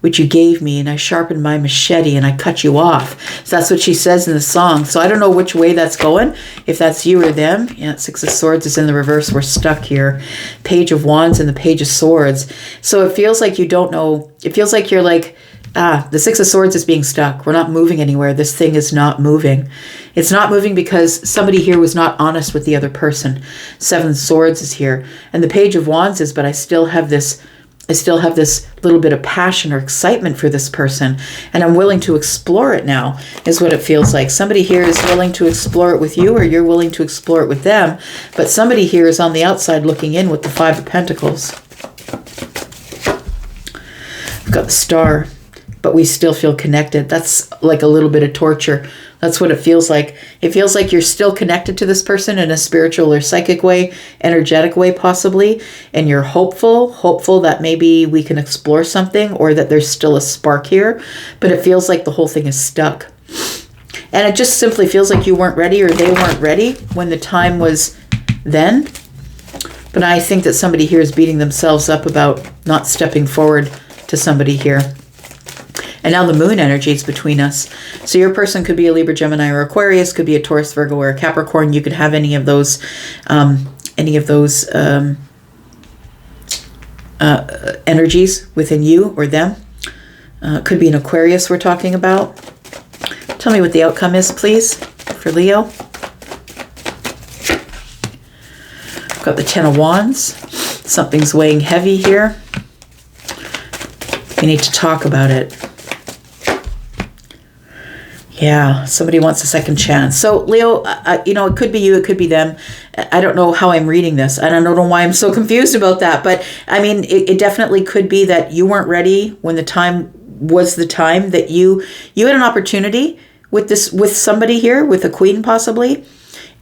what you gave me, and I sharpened my machete, and I cut you off. So that's what she says in the song. So I don't know which way that's going, if that's you or them. Yeah, Six of Swords is in the reverse. We're stuck here. Page of Wands and the Page of Swords. So it feels like you don't know. It feels like you're like, the Six of Swords is being stuck. We're not moving anywhere. This thing is not moving. It's not moving because somebody here was not honest with the other person. Seven of Swords is here. And the Page of Wands is, but I still have this I still have this little bit of passion or excitement for this person, and I'm willing to explore it now, is what it feels like. Somebody here is willing to explore it with you, or you're willing to explore it with them, but somebody here is on the outside looking in with the Five of Pentacles. I've got the Star, but we still feel connected. That's like a little bit of torture. That's what it feels like. It feels like you're still connected to this person in a spiritual or psychic way, energetic way possibly, and you're hopeful that maybe we can explore something, or that there's still a spark here, but it feels like the whole thing is stuck. And it just simply feels like you weren't ready, or they weren't ready when the time was then. But I think that somebody here is beating themselves up about not stepping forward to somebody here. And now the moon energy is between us. So your person could be a Libra, Gemini, or Aquarius, could be a Taurus, Virgo, or a Capricorn. You could have any of those energies within you or them. Could be an Aquarius we're talking about. Tell me what the outcome is, please, for Leo. I've got the Ten of Wands. Something's weighing heavy here. We need to talk about it. Yeah, somebody wants a second chance. So Leo, it could be you, it could be them. I don't know how I'm reading this. And I don't know why I'm so confused about that. But I mean, it definitely could be that you weren't ready when the time was the time, that you had an opportunity with somebody here, with a queen possibly,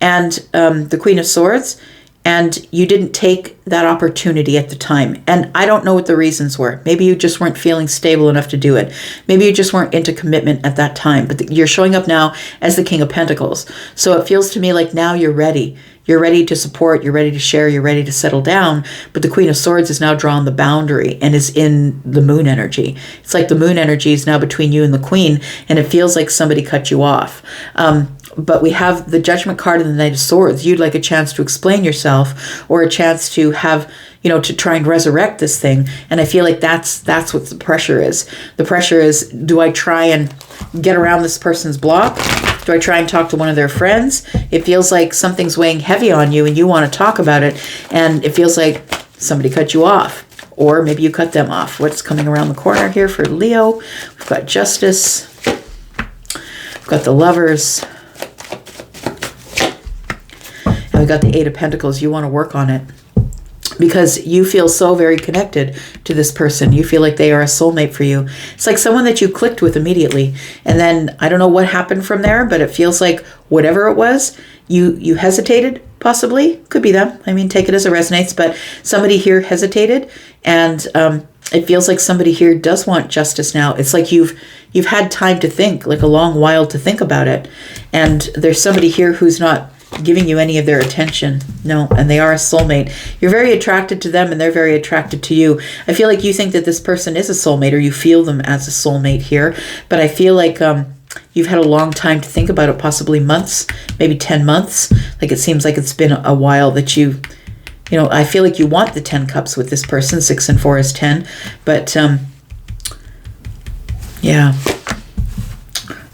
and the Queen of Swords. And you didn't take that opportunity at the time. And I don't know what the reasons were. Maybe you just weren't feeling stable enough to do it. Maybe you just weren't into commitment at that time. But you're showing up now as the King of Pentacles. So it feels to me like now you're ready. You're ready to support. You're ready to share. You're ready to settle down. But the Queen of Swords has now drawn the boundary and is in the moon energy. It's like the moon energy is now between you and the Queen. And it feels like somebody cut you off. But we have the Judgment card and the Knight of Swords. You'd like a chance to explain yourself, or a chance to have, to try and resurrect this thing. And I feel like that's what the pressure is. The pressure is, do I try and get around this person's block? Do I try and talk to one of their friends? It feels like something's weighing heavy on you and you want to talk about it. And it feels like somebody cut you off, or maybe you cut them off. What's coming around the corner here for Leo? We've got Justice. We've got the Lovers. And we got the Eight of Pentacles. You want to work on it because you feel so very connected to this person. You feel like they are a soulmate for you. It's like someone that you clicked with immediately. And then I don't know what happened from there, but it feels like whatever it was, you hesitated, possibly. Could be them. I mean, take it as it resonates. But somebody here hesitated, and it feels like somebody here does want justice now. It's like you've had time to think, like a long while to think about it. And there's somebody here who's not giving you any of their attention. No, and they are a soulmate. You're very attracted to them and they're very attracted to you. I feel like you think that this person is a soulmate, or you feel them as a soulmate here. But I feel like you've had a long time to think about it, possibly months, maybe 10 months. Like it seems like it's been a while that I feel like you want the 10 cups with this person. 6 and 4 is 10. But yeah.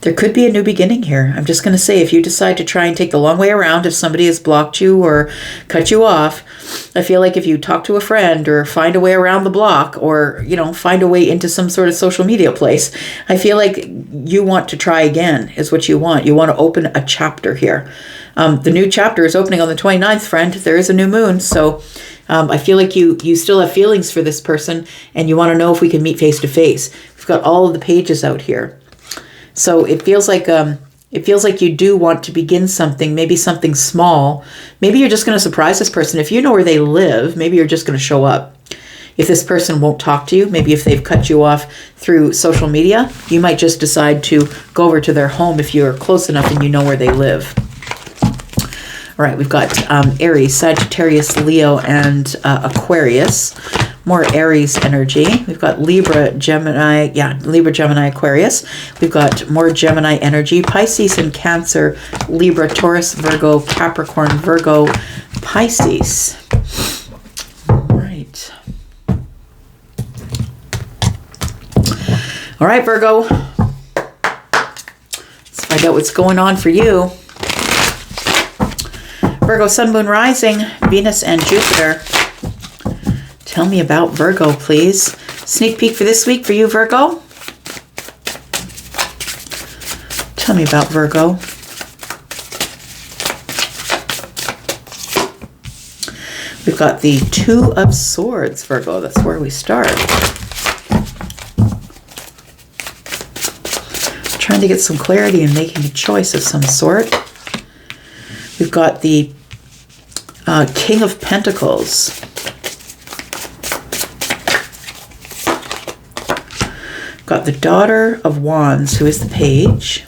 There could be a new beginning here. I'm just going to say, if you decide to try and take the long way around, if somebody has blocked you or cut you off, I feel like if you talk to a friend or find a way around the block, or, find a way into some sort of social media place, I feel like you want to try again is what you want. You want to open a chapter here. The new chapter is opening on the 29th, friend. There is a new moon. So I feel like you still have feelings for this person, and you want to know if we can meet face to face. We've got all of the pages out here. So it feels like you do want to begin something, maybe something small. Maybe you're just going to surprise this person. If you know where they live, maybe you're just going to show up. If this person won't talk to you, maybe if they've cut you off through social media, you might just decide to go over to their home if you're close enough and you know where they live. All right, we've got Aries, Sagittarius, Leo, and Aquarius. More Aries energy. We've got Libra, Gemini, Aquarius. We've got more Gemini energy. Pisces and Cancer, Libra, Taurus, Virgo, Capricorn, Virgo, Pisces. All right, Virgo. Let's find out what's going on for you. Virgo, Sun, Moon, Rising, Venus, and Jupiter. Tell me about Virgo, please. Sneak peek for this week for you, Virgo. Tell me about Virgo. We've got the Two of Swords, Virgo. That's where we start. Trying to get some clarity and making a choice of some sort. We've got the King of Pentacles. Got the Daughter of Wands, who is the Page.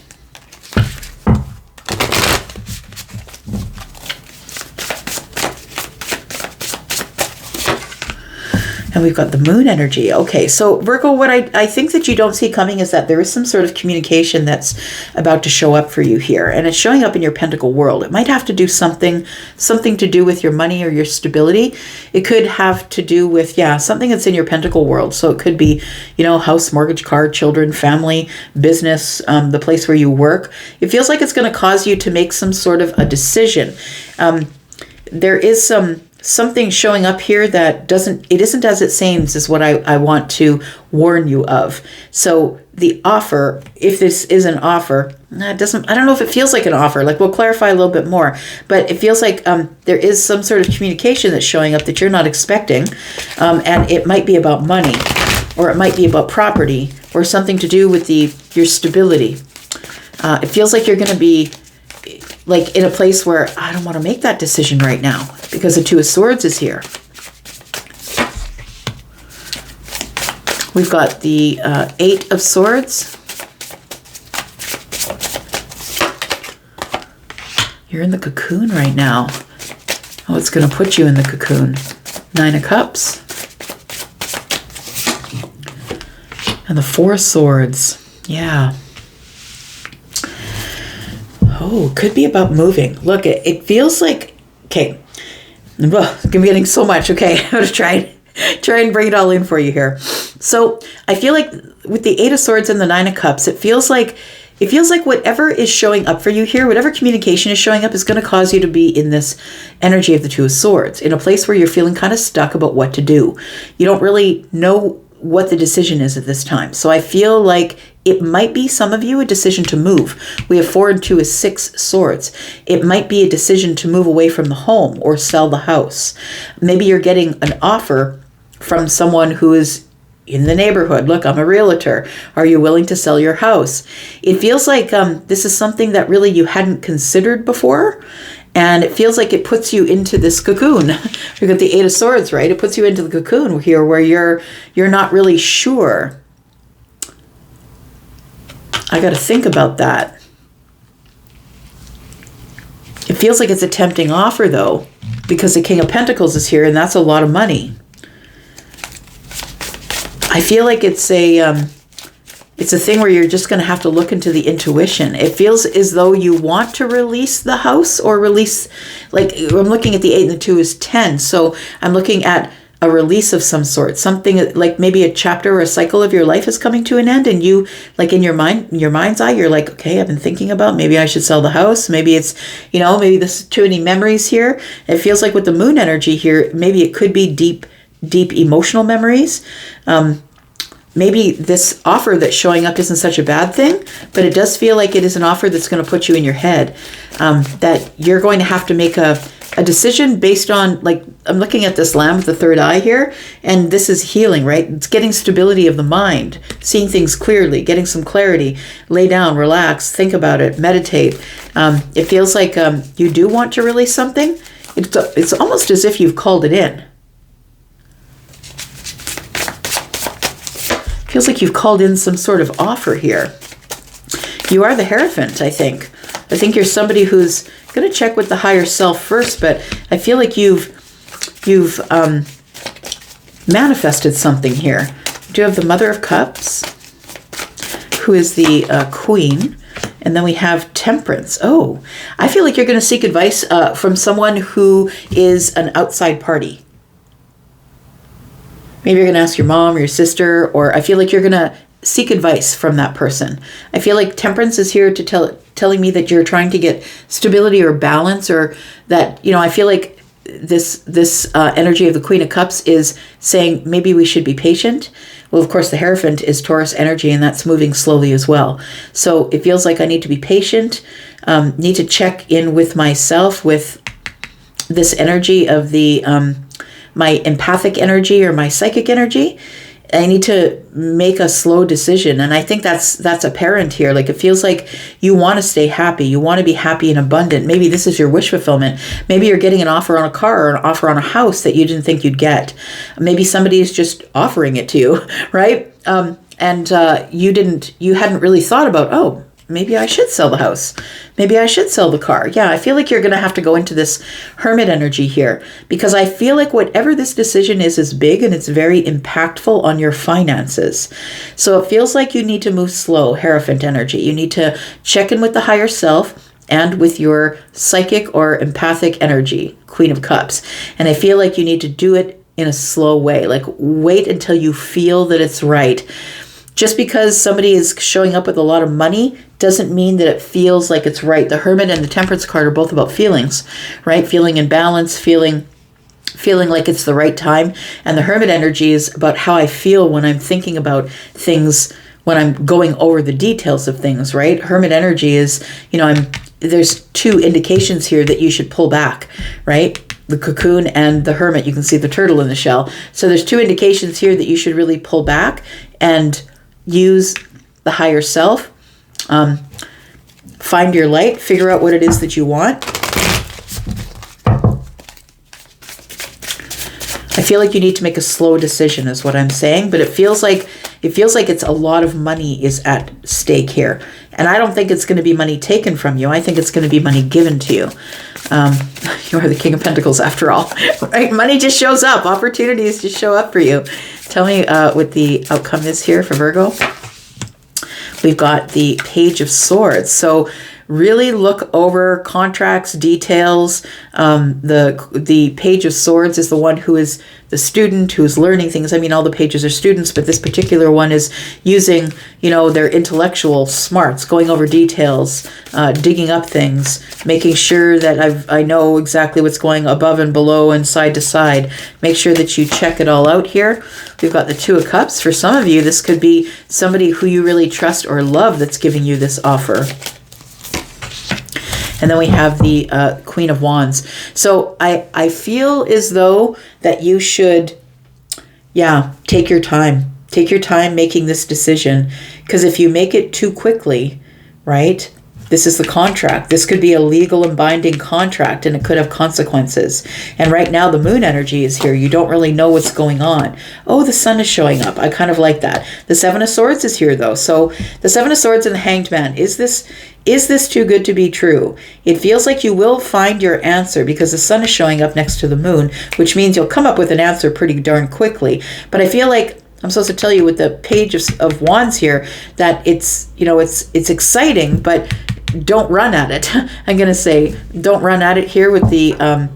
And we've got the Moon energy. Okay, so Virgo, what I think that you don't see coming is that there is some sort of communication that's about to show up for you here. And it's showing up in your Pentacle world. It might have to do something to do with your money or your stability. It could have to do with, something that's in your Pentacle world. So it could be, house, mortgage, car, children, family, business, the place where you work. It feels like it's going to cause you to make some sort of a decision. There is something showing up here that isn't as it seems, is what I want to warn you of. So the offer, if this is an offer, I don't know if it feels like an offer. Like, we'll clarify a little bit more, but it feels like there is some sort of communication that's showing up that you're not expecting. And it might be about money, or it might be about property, or something to do with your stability. It feels like you're going to be like in a place where I don't want to make that decision right now because the Two of Swords is here. We've got the Eight of Swords. You're in the cocoon right now. Oh, it's going to put you in the cocoon. Nine of Cups. And the Four of Swords. Yeah. Oh, could be about moving. Look, it feels like, okay, I'm getting so much. Okay, I'm going to try and bring it all in for you here. So I feel like with the Eight of Swords and the Nine of Cups, it feels like whatever is showing up for you here, whatever communication is showing up, is going to cause you to be in this energy of the Two of Swords, in a place where you're feeling kind of stuck about what to do. You don't really know what the decision is at this time. So I feel like it might be, some of you, a decision to move. We have 4 and 2 is 6 swords. It might be a decision to move away from the home or sell the house. Maybe you're getting an offer from someone who is in the neighborhood. Look, I'm a realtor. Are you willing to sell your house? It feels like this is something that really you hadn't considered before. And it feels like it puts you into this cocoon. You've got the Eight of Swords, right? It puts you into the cocoon here where you're not really sure. I got to think about that. It feels like it's a tempting offer, though, because the King of Pentacles is here, and that's a lot of money. I feel like it's a thing where you're just going to have to look into the intuition. It feels as though you want to release the house, or release, like, I'm looking at the 8 and the 2 is 10. So I'm looking at a release of some sort, something like maybe a chapter or a cycle of your life is coming to an end, and you, like, in your mind's eye, you're like, okay, I've been thinking about, maybe I should sell the house. Maybe it's, maybe there's too many memories here. It feels like with the Moon energy here, maybe it could be deep emotional memories. Maybe this offer that's showing up isn't such a bad thing, but it does feel like it is an offer that's going to put you in your head, that you're going to have to make a decision based on, like, I'm looking at this Lamb with the third eye here, and this is healing, right? It's getting stability of the mind, seeing things clearly, getting some clarity, lay down, relax, think about it, meditate. It feels like you do want to release something. It's almost as if you've called it in. Feels like you've called in some sort of offer here. You are the Hierophant, I think. I think you're somebody who's going to check with the higher self first, but I feel like you've manifested something here. You do have the Mother of Cups, who is the Queen, and then we have Temperance. Oh, I feel like you're going to seek advice from someone who is an outside party. Maybe you're going to ask your mom or your sister, or I feel like you're going to seek advice from that person. I feel like Temperance is here to telling me that you're trying to get stability or balance, or that, I feel like this energy of the Queen of Cups is saying maybe we should be patient. Well, of course, the Hierophant is Taurus energy, and that's moving slowly as well. So it feels like I need to be patient, need to check in with myself with this energy of the my empathic energy or my psychic energy. I need to make a slow decision. And I think that's apparent here. Like, it feels like you want to stay happy. You want to be happy and abundant. Maybe this is your wish fulfillment. Maybe you're getting an offer on a car or an offer on a house that you didn't think you'd get. Maybe somebody is just offering it to you, right? And you hadn't really thought about, oh, maybe I should sell the house. Maybe I should sell the car. Yeah, I feel like you're going to have to go into this Hermit energy here, because I feel like whatever this decision is big and it's very impactful on your finances. So it feels like you need to move slow, Hierophant energy. You need to check in with the higher self and with your psychic or empathic energy, Queen of Cups. And I feel like you need to do it in a slow way. Like, wait until you feel that it's right. Just because somebody is showing up with a lot of money doesn't mean that it feels like it's right. The Hermit and the Temperance card are both about feelings, right? Feeling in balance, feeling like it's the right time. And the Hermit energy is about how I feel when I'm thinking about things, when I'm going over the details of things, right? Hermit energy is, there's two indications here that you should pull back, right? The cocoon and the Hermit. You can see the turtle in the shell. So there's two indications here that you should really pull back and use the higher self. Find your light, figure out what it is that you want. I feel like you need to make a slow decision is what I'm saying, but it feels like it's a lot of money is at stake here. And I don't think it's going to be money taken from you. I think it's going to be money given to you. You are the King of Pentacles after all, right? Money just shows up. Opportunities just show up for you. Tell me what the outcome is here for Virgo. We've got the Page of Swords. So really look over contracts, details. The Page of Swords is the one who is the student who's learning things. I mean, all the pages are students, but this particular one is using, their intellectual smarts, going over details, digging up things, making sure that I know exactly what's going above and below and side to side. Make sure that you check it all out here. We've got the Two of Cups. For some of you, this could be somebody who you really trust or love that's giving you this offer. And then we have the Queen of Wands. So I feel as though that you should, take your time. Take your time making this decision. Because if you make it too quickly, right, this is the contract. This could be a legal and binding contract, and it could have consequences. And right now the Moon energy is here. You don't really know what's going on. Oh, the Sun is showing up. I kind of like that. The Seven of Swords is here, though. So the Seven of Swords and the Hanged Man. Is this too good to be true? It feels like you will find your answer because the Sun is showing up next to the Moon, which means you'll come up with an answer pretty darn quickly. But I feel like I'm supposed to tell you with the Page of Wands here that it's exciting, but don't run at it. I'm going to say don't run at it here with the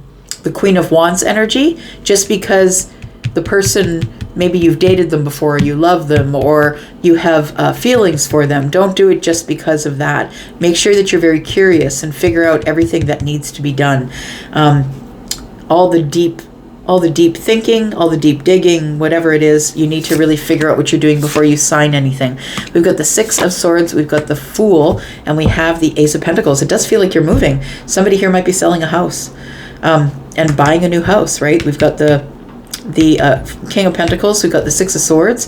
Queen of Wands energy, just because the person, maybe you've dated them before, you love them, or you have feelings for them. Don't do it just because of that. Make sure that you're very curious and figure out everything that needs to be done. All the deep thinking, all the deep digging, whatever it is, you need to really figure out what you're doing before you sign anything. We've got the Six of Swords, we've got the Fool, and we have the Ace of Pentacles. It does feel like you're moving. Somebody here might be selling a house and buying a new house, right? We've got the King of Pentacles, we've got the Six of Swords.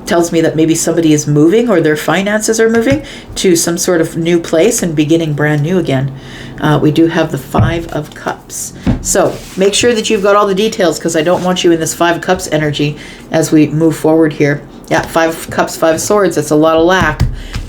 Tells me that maybe somebody is moving or their finances are moving to some sort of new place and beginning brand new again. We do have the Five of Cups. So make sure that you've got all the details, because I don't want you in this Five of Cups energy as we move forward here. Yeah, Five of Cups, Five of Swords. That's a lot of lack.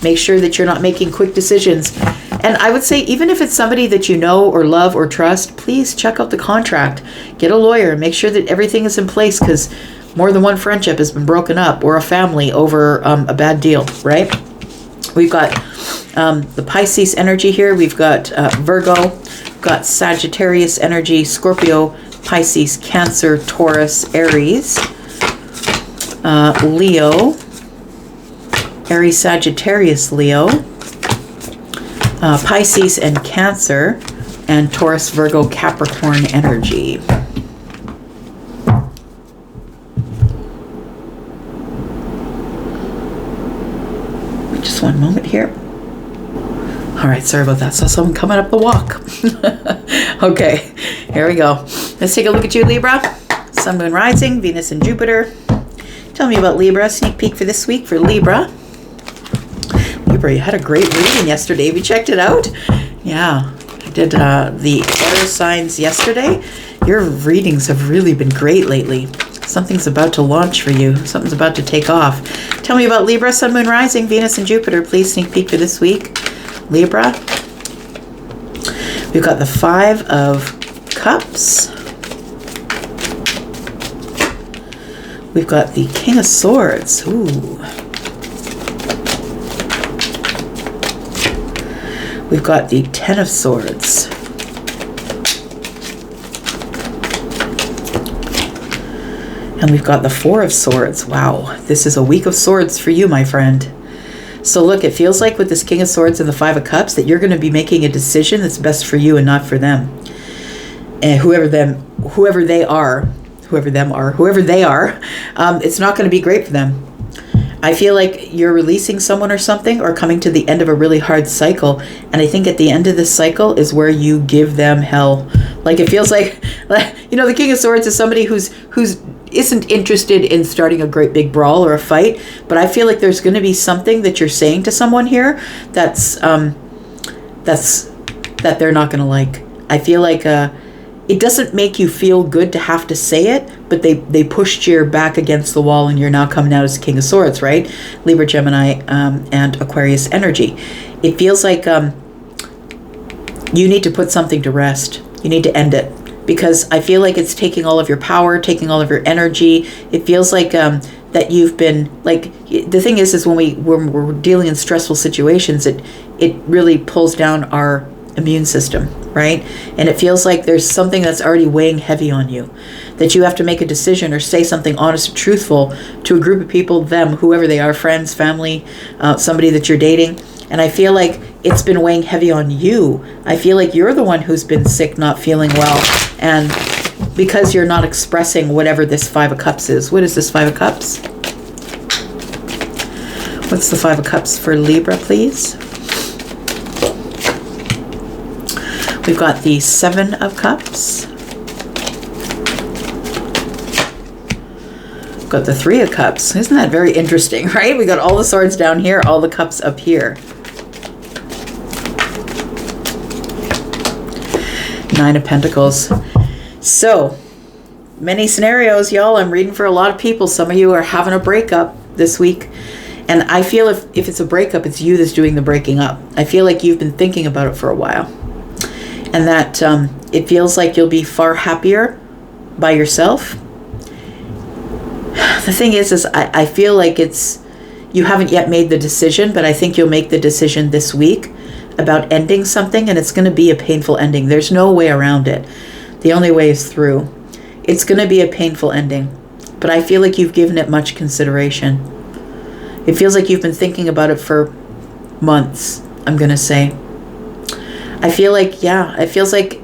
Make sure that you're not making quick decisions. And I would say, even if it's somebody that you know or love or trust, please check out the contract. Get a lawyer. Make sure that everything is in place, because more than one friendship has been broken up, or a family over a bad deal, right? We've got the Pisces energy here. We've got Virgo. We've got Sagittarius energy, Scorpio, Pisces, Cancer, Taurus, Aries, Leo, Aries, Sagittarius, Leo, Pisces and Cancer, and Taurus, Virgo, Capricorn energy. Just one moment here. All right, sorry about that. Saw someone coming up the walk. Okay, here we go. Let's take a look at you, Libra. Sun, Moon, Rising, Venus, and Jupiter. Tell me about Libra. Sneak peek for this week for Libra. Libra, you had a great reading yesterday. Have you checked it out? Yeah, I did the air signs yesterday. Your readings have really been great lately. Something's about to launch for you. Something's about to take off. Tell me about Libra, Sun, Moon, Rising, Venus, and Jupiter. Please sneak peek for this week. Libra. We've got the 5 of Cups. We've got the King of Swords. Ooh. We've got the 10 of Swords. And we've got the 4 of Swords. Wow, this is a week of swords for you, my friend. So look, it feels like with this King of Swords and the 5 of Cups that you're going to be making a decision that's best for you and not for them. And whoever they are, it's not going to be great for them. I feel like you're releasing someone or something, or coming to the end of a really hard cycle. And I think at the end of this cycle is where you give them hell. Like, it feels like, you know, the King of Swords is somebody who's isn't interested in starting a great big brawl or a fight, but I feel like there's going to be something that you're saying to someone here that they're not going to like. I feel like it doesn't make you feel good to have to say it, but they pushed you back against the wall, and you're now coming out as King of Swords, right? Libra, Gemini, and Aquarius energy. It feels like you need to put something to rest. You need to end it. Because I feel like it's taking all of your power, taking all of your energy. It feels like that you've been, like, the thing is when we're dealing in stressful situations, it really pulls down our immune system, right? And it feels like there's something that's already weighing heavy on you, that you have to make a decision or say something honest or truthful to a group of people, them, whoever they are, friends, family, somebody that you're dating. And I feel like it's been weighing heavy on you. I feel like you're the one who's been sick, not feeling well. And because you're not expressing whatever this 5 of Cups is. What is this 5 of Cups? What's the 5 of Cups for Libra, please? We've got the 7 of Cups. We've got the 3 of Cups. Isn't that very interesting, right? We got all the swords down here, all the cups up here. 9 of Pentacles. So many scenarios, y'all. I'm reading for a lot of people. Some of you are having a breakup this week. And I feel if it's a breakup, it's you that's doing the breaking up. I feel like you've been thinking about it for a while. And that it feels like you'll be far happier by yourself. The thing is I feel like you haven't yet made the decision, but I think you'll make the decision this week about ending something, and it's going to be a painful ending. There's no way around it. The only way is through. It's going to be a painful ending, but I feel like you've given it much consideration. It feels like you've been thinking about it for months, I'm going to say. I feel like, yeah, it feels like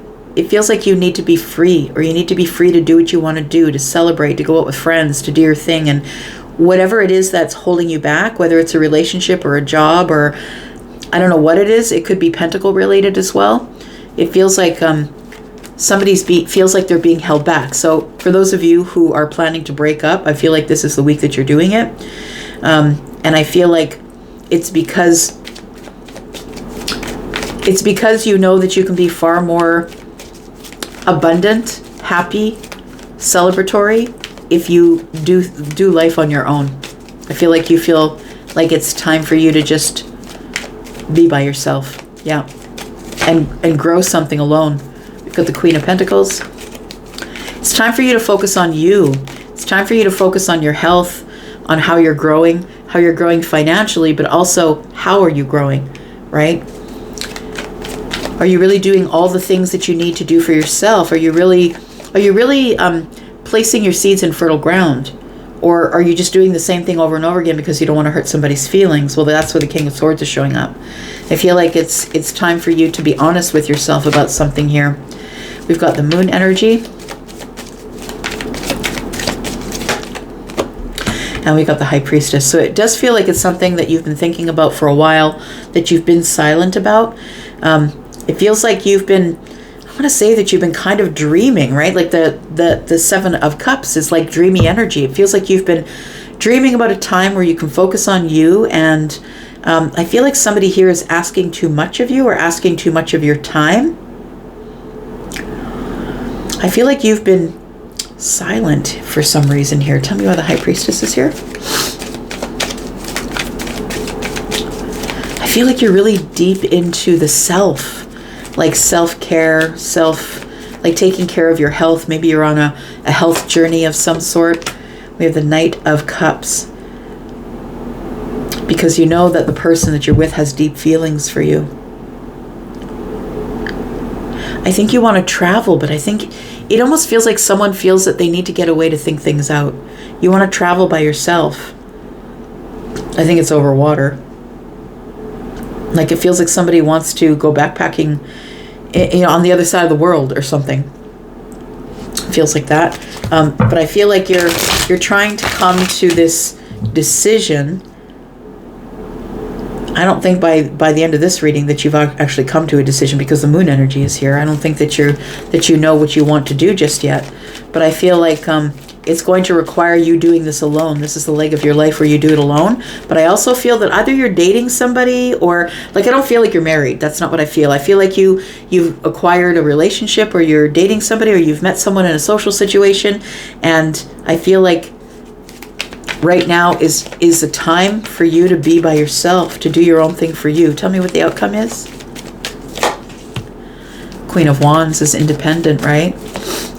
you need to be free, or you need to be free to do what you want to do, to celebrate, to go out with friends, to do your thing. And whatever it is that's holding you back, whether it's a relationship or a job, or I don't know what it is, it could be pentacle related as well. It feels like feels like they're being held back. So for those of you who are planning to break up, I feel like this is the week that you're doing it. And I feel like it's because you know that you can be far more abundant, happy, celebratory if you do life on your own. I feel like you feel like it's time for you to just be by yourself, yeah, and grow something alone. We've got the Queen of Pentacles. It's time for you to focus on you. It's time for you to focus on your health, on how you're growing financially, but also how are you growing, right? Are you really doing all the things that you need to do for yourself? Are you really placing your seeds in fertile ground? Or are you just doing the same thing over and over again because you don't want to hurt somebody's feelings? Well, that's where the King of Swords is showing up. I feel like it's time for you to be honest with yourself about something here. We've got the Moon energy. And we got the High Priestess. So it does feel like it's something that you've been thinking about for a while, that you've been silent about. It feels like you've been, I want to say that you've been kind of dreaming, right? Like the Seven of Cups is like dreamy energy. It feels like you've been dreaming about a time where you can focus on you. And I feel like somebody here is asking too much of you or asking too much of your time. I feel like you've been silent for some reason here. Tell me why the High Priestess is here. I feel like you're really deep into the self, like self-care, like taking care of your health. Maybe you're on a health journey of some sort. We have the Knight of Cups, because you know that the person that you're with has deep feelings for you. I think you want to travel, but I think it almost feels like someone feels that they need to get away to think things out. You want to travel by yourself. I think it's over water. Like it feels like somebody wants to go backpacking, on the other side of the world or something. It feels like that. But I feel like you're trying to come to this decision. I don't think by the end of this reading that you've actually come to a decision, because the Moon energy is here. I don't think that you know what you want to do just yet. But I feel like it's going to require you doing this alone. This is the leg of your life where you do it alone. But I also feel that either you're dating somebody, or like, I don't feel like you're married. That's not what I feel. I feel like you've acquired a relationship, or you're dating somebody, or you've met someone in a social situation. And I feel like right now is a time for you to be by yourself, to do your own thing for you. Tell me what the outcome is. Queen of Wands is independent, right?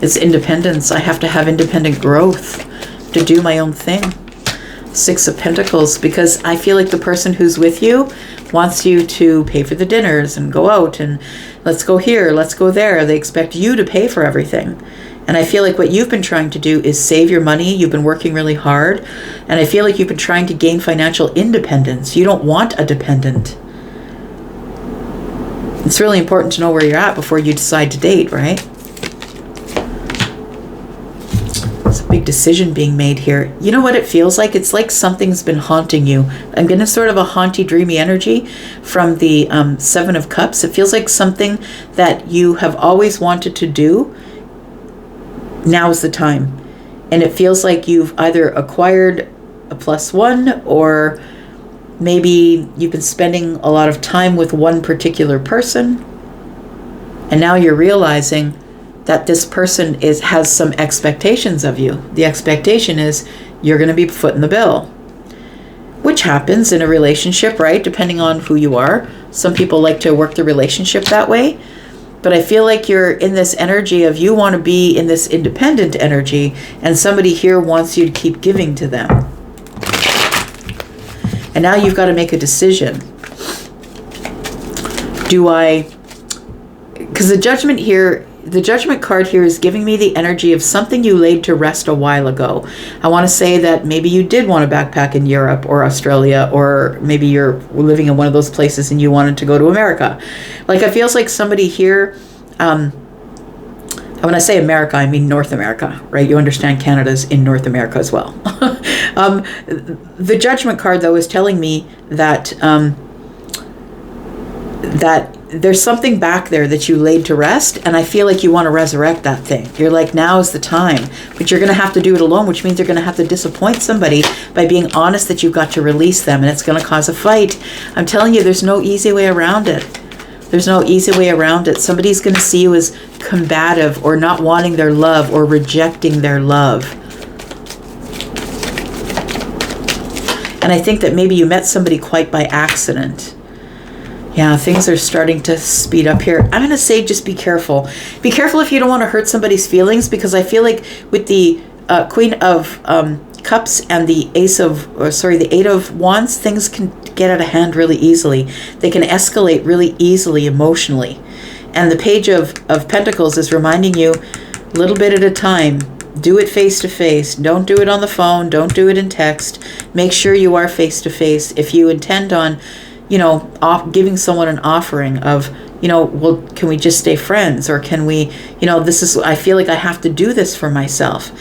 It's independence. I have to have independent growth to do my own thing. Six of Pentacles, because I feel like the person who's with you wants you to pay for the dinners and go out and let's go here, let's go there. They expect you to pay for everything. And I feel like what you've been trying to do is save your money. You've been working really hard. And I feel like you've been trying to gain financial independence. You don't want a dependent. It's really important to know where you're at before you decide to date, right? It's a big decision being made here. You know what it feels like? It's like something's been haunting you. I'm getting sort of a haunty, dreamy energy from the Seven of Cups. It feels like something that you have always wanted to do. Now is the time. And it feels like you've either acquired a +1, or maybe you've been spending a lot of time with one particular person, and now you're realizing that this person has some expectations of you. The expectation is you're going to be footing the bill, which happens in a relationship, right? Depending on who you are. Some people like to work the relationship that way. But I feel like you're in this energy of you want to be in this independent energy, and somebody here wants you to keep giving to them. And now you've got to make a decision. Because the Judgment here, the Judgment card here is giving me the energy of something you laid to rest a while ago. I want to say that maybe you did want to backpack in Europe or Australia, or maybe you're living in one of those places and you wanted to go to America. Like, it feels like somebody here, and when I say America, I mean North America, right? You understand Canada's in North America as well. The Judgment card, though, is telling me that that there's something back there that you laid to rest, and I feel like you want to resurrect that thing. You're like, now is the time. But you're going to have to do it alone, which means you're going to have to disappoint somebody by being honest that you've got to release them, and it's going to cause a fight. I'm telling you, there's no easy way around it. There's no easy way around it. Somebody's going to see you as combative, or not wanting their love, or rejecting their love. And I think that maybe you met somebody quite by accident. Yeah, things are starting to speed up here. I'm going to say just be careful. Be careful if you don't want to hurt somebody's feelings, because I feel like with the Queen of Cups and the the Eight of Wands, things can get out of hand really easily. They can escalate really easily emotionally. And the Page of Pentacles is reminding you, a little bit at a time, Do it face to face. Don't do it on the phone. Don't do it in text. Make sure you are face to face. If you intend on, giving someone an offering of, well, can we just stay friends? Or can we, I feel like I have to do this for myself.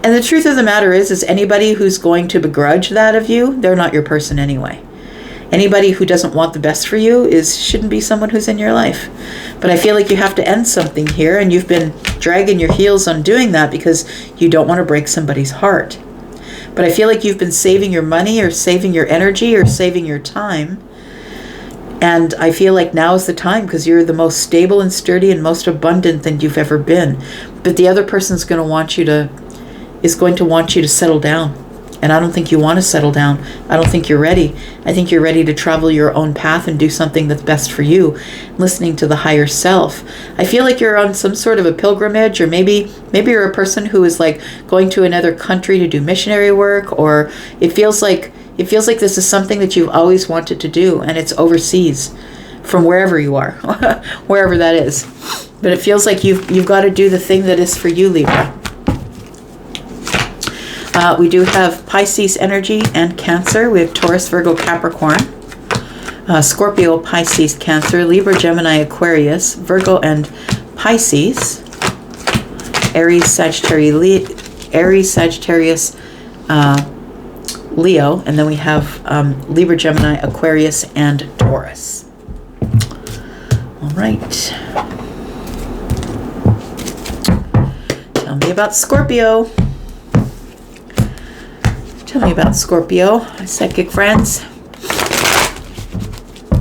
And the truth of the matter is anybody who's going to begrudge that of you, they're not your person anyway. Anybody who doesn't want the best for you shouldn't be someone who's in your life. But I feel like you have to end something here, and you've been dragging your heels on doing that because you don't want to break somebody's heart. But I feel like you've been saving your money or saving your energy or saving your time. And I feel like now is the time because you're the most stable and sturdy and most abundant than you've ever been. But the other person's going to want you to settle down. And I don't think you want to settle down. I don't think you're ready. I think you're ready to travel your own path and do something that's best for you, listening to the higher self. I feel like you're on some sort of a pilgrimage, or maybe you're a person who is like going to another country to do missionary work, or it feels like this is something that you've always wanted to do, and it's overseas from wherever you are, wherever that is. But it feels like you've got to do the thing that is for you, Libra. We do have Pisces energy and Cancer. We have Taurus, Virgo, Capricorn, Scorpio, Pisces, Cancer, Libra, Gemini, Aquarius, Virgo, and Pisces, Aries, Sagittarius, Leo, and then we have Libra, Gemini, Aquarius, and Taurus. All right. Tell me about Scorpio. Tell me about Scorpio, my psychic friends.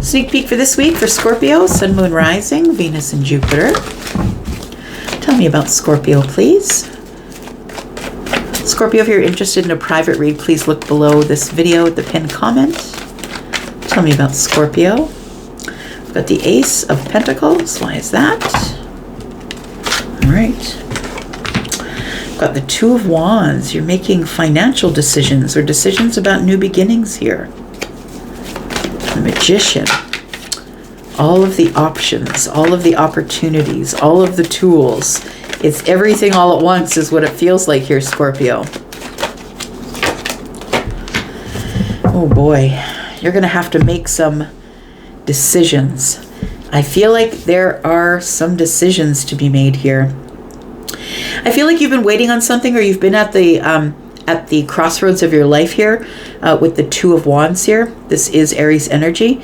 Sneak peek for this week for Scorpio, Sun, Moon, Rising, Venus, and Jupiter. Tell me about Scorpio, please. Scorpio, if you're interested in a private read, please look below this video at the pinned comment. Tell me about Scorpio. We've got the Ace of Pentacles. Why is that? All right. Got the Two of Wands. You're making financial decisions or decisions about new beginnings here. The Magician. All of the options, all of the opportunities, all of the tools. It's everything all at once is what it feels like here, Scorpio. Oh boy, you're going to have to make some decisions. I feel like there are some decisions to be made here. I feel like you've been waiting on something, or you've been at the crossroads of your life here with the Two of Wands here. This is Aries energy.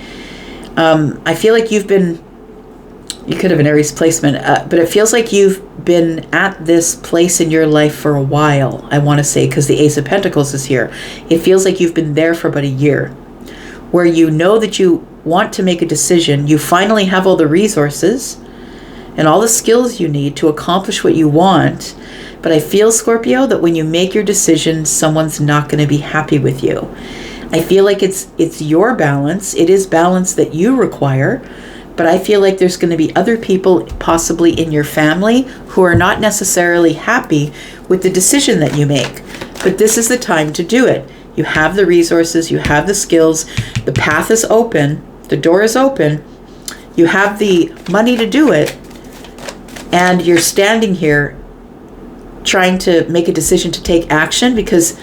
I feel like you could have an Aries placement, but it feels like you've been at this place in your life for a while, I want to say, because the Ace of Pentacles is here. It feels like you've been there for about a year, where you know that you want to make a decision. You finally have all the resources and all the skills you need to accomplish what you want. But I feel, Scorpio, that when you make your decision, someone's not going to be happy with you. I feel like it's your balance. It is balance that you require. But I feel like there's going to be other people possibly in your family who are not necessarily happy with the decision that you make. But this is the time to do it. You have the resources. You have the skills. The path is open. The door is open. You have the money to do it. And you're standing here trying to make a decision to take action because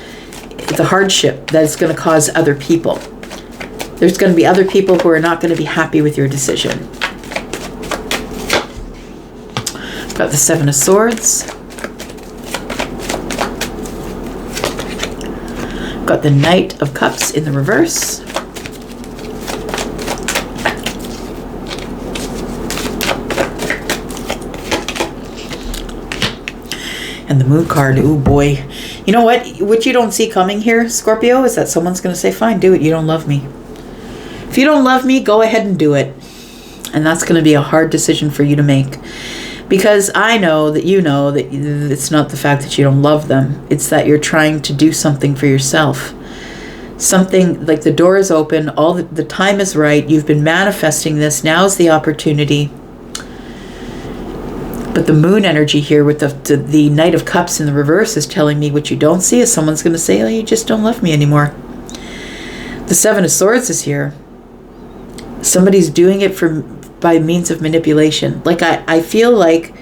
the hardship that is going to cause other people. There's going to be other people who are not going to be happy with your decision. Got the Seven of Swords. Got the Knight of Cups in the reverse. And the Moon card, ooh boy. You know what? What you don't see coming here, Scorpio, is that someone's going to say, fine, do it. You don't love me. If you don't love me, go ahead and do it. And that's going to be a hard decision for you to make. Because I know that you know that it's not the fact that you don't love them. It's that you're trying to do something for yourself. Something like the door is open. All the time is right. You've been manifesting this. Now's the opportunity. But the Moon energy here with the Knight of Cups in the reverse is telling me what you don't see is someone's going to say, oh, you just don't love me anymore. The Seven of Swords is here. Somebody's doing it by means of manipulation. Like I feel like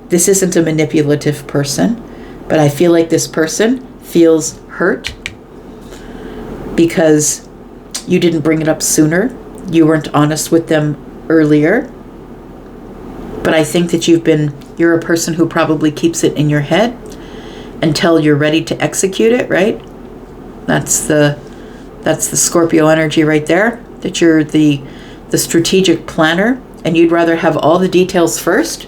this isn't a manipulative person. But I feel like this person feels hurt because you didn't bring it up sooner. You weren't honest with them earlier. But I think that you're a person who probably keeps it in your head until you're ready to execute it, right? That's the Scorpio energy right there, that you're the strategic planner, and you'd rather have all the details first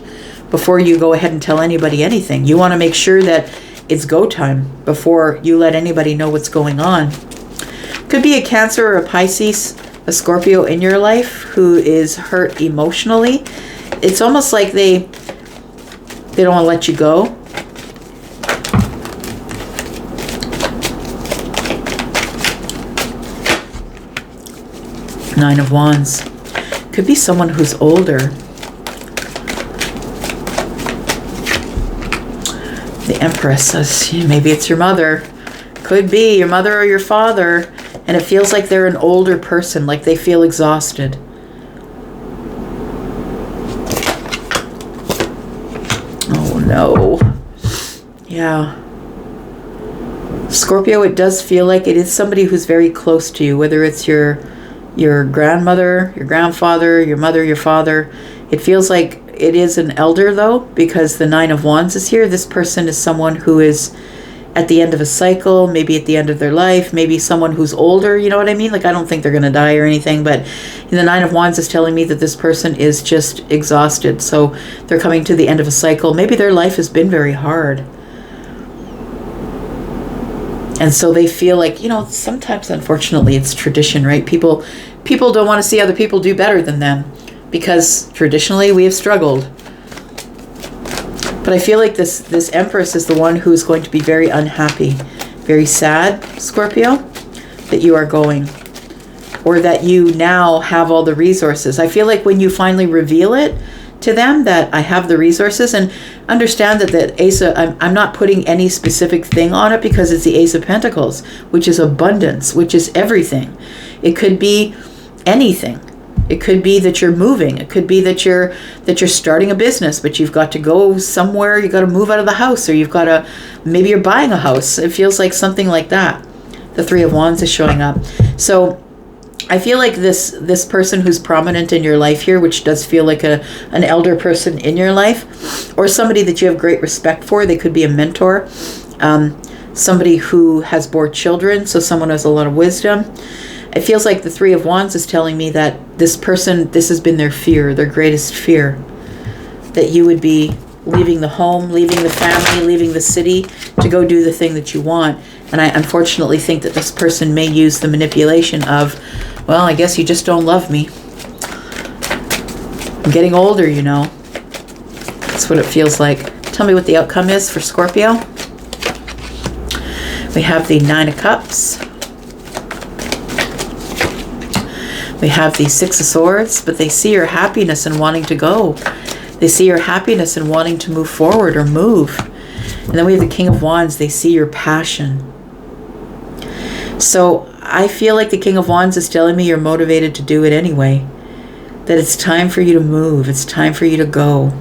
before you go ahead and tell anybody anything. You want to make sure that it's go time before you let anybody know what's going on. Could be a Cancer or a Pisces, a Scorpio in your life who is hurt emotionally. It's almost like they don't want to let you go. Nine of Wands. Could be someone who's older. The Empress says, maybe it's your mother. Could be your mother or your father. And it feels like they're an older person, like they feel exhausted. Oh no. Yeah. Scorpio, it does feel like it is somebody who's very close to you, whether it's your grandmother, your grandfather, your mother, your father. It feels like it is an elder though, because the Nine of Wands is here. This person is someone who is at the end of a cycle, maybe at the end of their life, maybe someone who's older, you know what I mean? Like, I don't think they're going to die or anything, but the Nine of Wands is telling me that this person is just exhausted. So they're coming to the end of a cycle. Maybe their life has been very hard. And so they feel like, sometimes, unfortunately, it's tradition, right? People don't want to see other people do better than them because traditionally we have struggled. But I feel like this Empress is the one who's going to be very unhappy, very sad, Scorpio, that you are going, or that you now have all the resources. I feel like when you finally reveal it to them that I have the resources, and understand that the Ace of, I'm not putting any specific thing on it because it's the Ace of Pentacles, which is abundance, which is everything. It could be anything. It could be that you're moving. It could be that you're starting a business, but you've got to go somewhere. You've got to move out of the house, or maybe you're buying a house. It feels like something like that. The Three of Wands is showing up. So I feel like this person who's prominent in your life here, which does feel like an elder person in your life, or somebody that you have great respect for. They could be a mentor, somebody who has bore children, so someone who has a lot of wisdom. It feels like the Three of Wands is telling me that this person, this has been their fear, their greatest fear, that you would be leaving the home, leaving the family, leaving the city to go do the thing that you want. And I unfortunately think that this person may use the manipulation of, well, I guess you just don't love me. I'm getting older, That's what it feels like. Tell me what the outcome is for Scorpio. We have the Nine of Cups. We have the Six of Swords, but they see your happiness and wanting to go. They see your happiness and wanting to move forward or move. And then we have the King of Wands. They see your passion. So I feel like the King of Wands is telling me you're motivated to do it anyway. That it's time for you to move. It's time for you to go.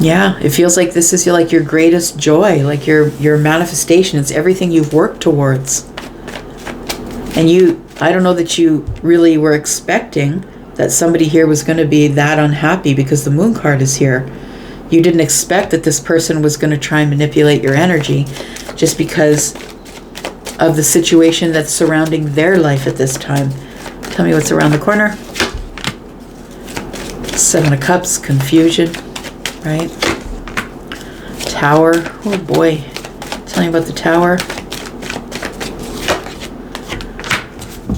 Yeah, it feels like this is like your greatest joy, like your manifestation. It's everything you've worked towards. And I don't know that you really were expecting that somebody here was going to be that unhappy because the Moon card is here. You didn't expect that this person was going to try and manipulate your energy just because of the situation that's surrounding their life at this time. Tell me what's around the corner. Seven of Cups, confusion. Right? Tower. Oh boy. Tell me about the Tower.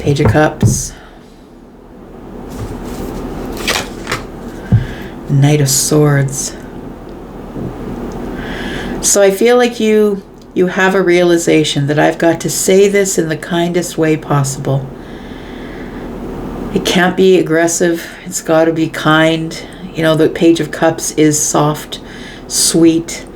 Page of Cups. Knight of Swords. So I feel like you have a realization that I've got to say this in the kindest way possible. It can't be aggressive. It's got to be kind. The Page of Cups is soft, sweet.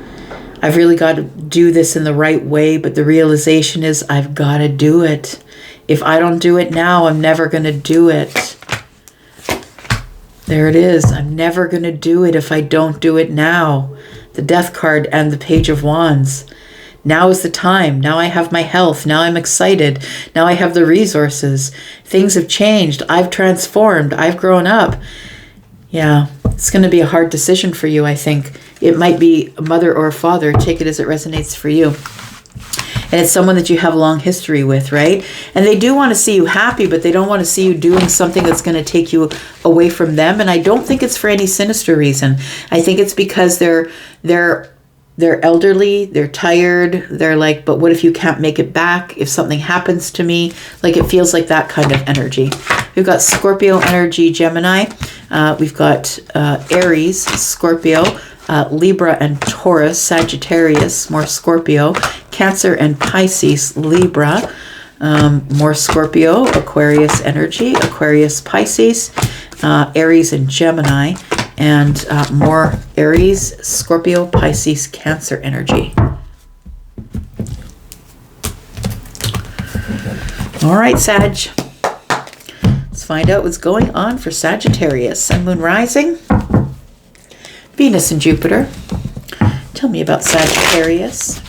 I've really got to do this in the right way, but the realization is I've got to do it. If I don't do it now, I'm never going to do it. There it is. I'm never going to do it if I don't do it now. The Death card and the Page of Wands. Now is the time. Now I have my health. Now I'm excited. Now I have the resources. Things have changed. I've transformed. I've grown up. Yeah, it's going to be a hard decision for you, I think. It might be a mother or a father. Take it as it resonates for you. And it's someone that you have a long history with, right? And they do want to see you happy, but they don't want to see you doing something that's going to take you away from them. And I don't think it's for any sinister reason. I think it's because they're elderly, they're tired, they're like, but what if you can't make it back? If something happens to me? Like, it feels like that kind of energy. We've got Scorpio energy, Gemini. We've got Aries, Scorpio, Libra and Taurus, Sagittarius, more Scorpio, Cancer and Pisces, Libra, more Scorpio, Aquarius energy, Aquarius, Pisces, Aries and Gemini, and more Aries, Scorpio, Pisces, Cancer energy. All right, Sag. Let's find out what's going on for Sagittarius. Sun, Moon, Rising, Venus and Jupiter. Tell me about Sagittarius.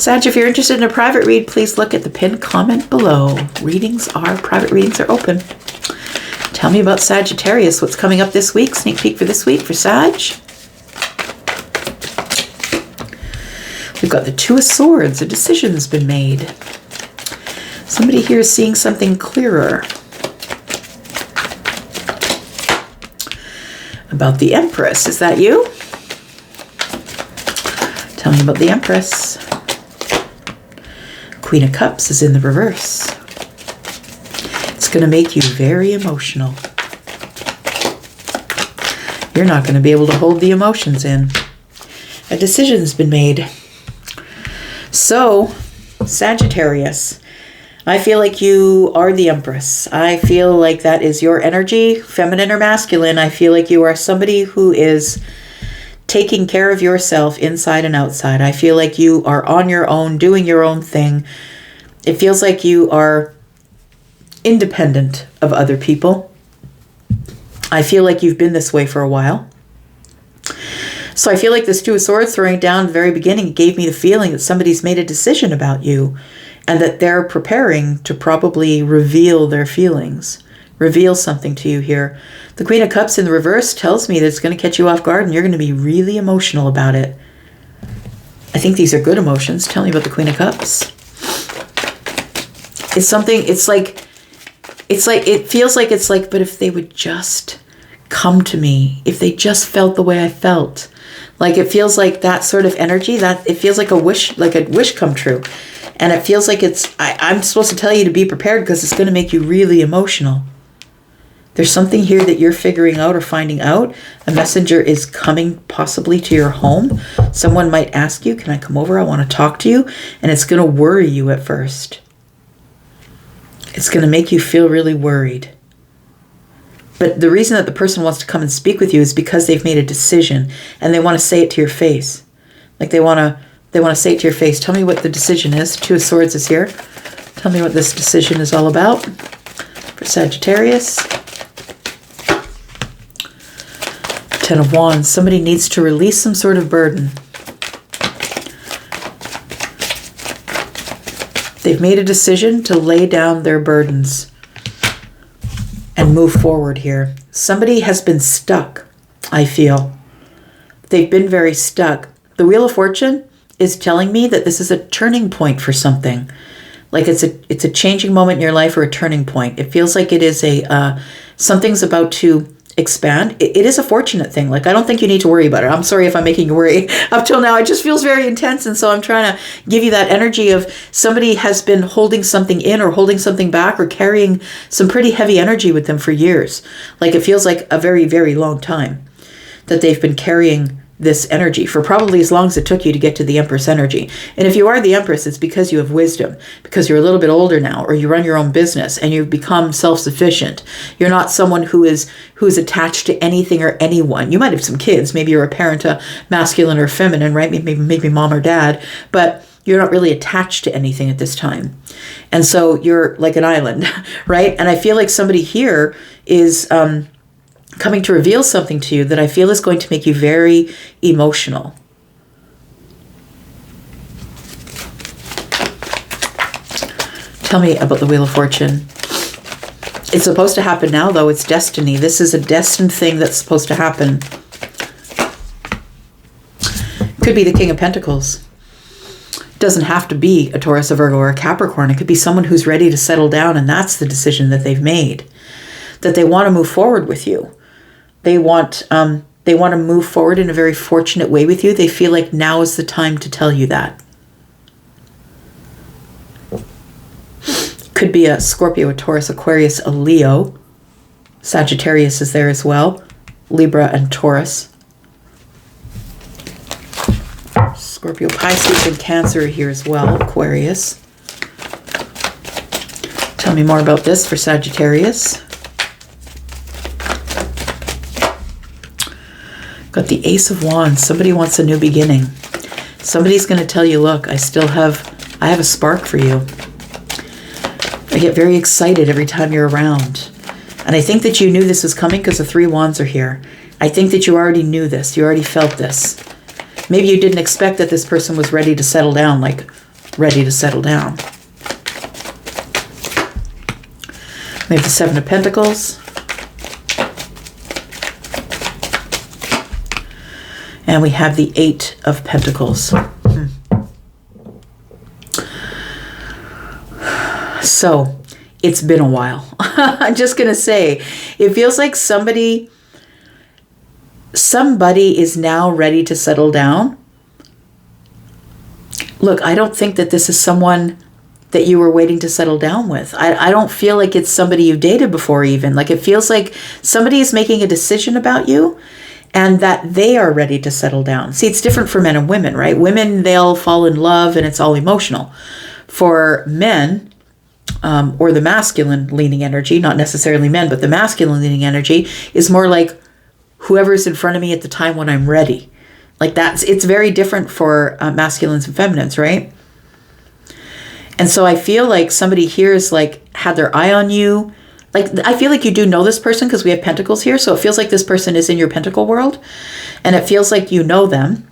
Sag, if you're interested in a private read, please look at the pinned comment below. Private readings are open. Tell me about Sagittarius. What's coming up this week? Sneak peek for this week for Sag. We've got the Two of Swords. A decision's been made. Somebody here is seeing something clearer. About the Empress. Is that you? Tell me about the Empress. Queen of Cups is in the reverse. It's going to make you very emotional. You're not going to be able to hold the emotions in. A decision's been made. So, Sagittarius, I feel like you are the Empress. I feel like that is your energy, feminine or masculine. I feel like you are somebody who is taking care of yourself inside and outside. I feel like you are on your own, doing your own thing. It feels like you are independent of other people. I feel like you've been this way for a while. So I feel like this Two of Swords throwing it down at the very beginning gave me the feeling that somebody's made a decision about you and that they're preparing to probably reveal their feelings, reveal something to you here. The Queen of Cups in the reverse tells me that it's going to catch you off guard and you're going to be really emotional about it. I think these are good emotions. Tell me about the Queen of Cups. It feels like it's like, but if they would just come to me, if they just felt the way I felt. Like, it feels like that sort of energy, that it feels like a wish come true. And it feels like I'm supposed to tell you to be prepared because it's going to make you really emotional. There's something here that you're figuring out or finding out. A messenger is coming possibly to your home. Someone might ask you, can I come over? I want to talk to you. And it's going to worry you at first. It's going to make you feel really worried. But the reason that the person wants to come and speak with you is because they've made a decision and they want to say it to your face. Like they want to say it to your face. Tell me what the decision is. Two of Swords is here. Tell me what this decision is all about for Sagittarius. Ten of Wands. Somebody needs to release some sort of burden. They've made a decision to lay down their burdens and move forward here. Somebody has been stuck, I feel. They've been very stuck. The Wheel of Fortune is telling me that this is a turning point for something. Like it's a changing moment in your life or a turning point. It feels like it is something's about to expand. It is a fortunate thing. Like, I don't think you need to worry about it. I'm sorry if I'm making you worry. Up till now, it just feels very intense. And so I'm trying to give you that energy of somebody has been holding something in or holding something back or carrying some pretty heavy energy with them for years. Like, it feels like a very, very long time that they've been carrying this energy for probably as long as it took you to get to the Empress energy. And if you are the Empress, it's because you have wisdom, because you're a little bit older now, or you run your own business and you've become self-sufficient. You're not someone who is attached to anything or anyone. You might have some kids. Maybe you're a parent, a masculine or feminine, right? Maybe mom or dad. But you're not really attached to anything at this time. And so you're like an island, right? And I feel like somebody here is coming to reveal something to you that I feel is going to make you very emotional. Tell me about the Wheel of Fortune. It's supposed to happen now, though. It's destiny. This is a destined thing that's supposed to happen. Could be the King of Pentacles. It doesn't have to be a Taurus, a Virgo, or a Capricorn. It could be someone who's ready to settle down, and that's the decision that they've made. That they want to move forward with you. They want to move forward in a very fortunate way with you. They feel like now is the time to tell you that. Could be a Scorpio, a Taurus, Aquarius, a Leo. Sagittarius is there as well. Libra and Taurus. Scorpio, Pisces, and Cancer are here as well. Aquarius. Tell me more about this for Sagittarius. Got the Ace of Wands. Somebody wants a new beginning. Somebody's going to tell you, look, I have a spark for you. I get very excited every time you're around. And I think that you knew this was coming because the 3 Wands are here. I think that you already knew this. You already felt this. Maybe you didn't expect that this person was ready to settle down, like ready to settle down. We have the 7 of Pentacles. And we have the 8 of Pentacles. So, it's been a while. I'm just going to say, it feels like somebody is now ready to settle down. Look, I don't think that this is someone that you were waiting to settle down with. I don't feel like it's somebody you dated before even. Like, it feels like somebody is making a decision about you and that they are ready to settle down. See, it's different for men and women, right? Women, they'll fall in love and it's all emotional. For men, or the masculine leaning energy, not necessarily men, but the masculine leaning energy is more like whoever's in front of me at the time when I'm ready. Like it's very different for masculines and feminines, right? And so I feel like somebody here is like had their eye on you. Like I feel like you do know this person because we have pentacles here. So it feels like this person is in your pentacle world and it feels like you know them.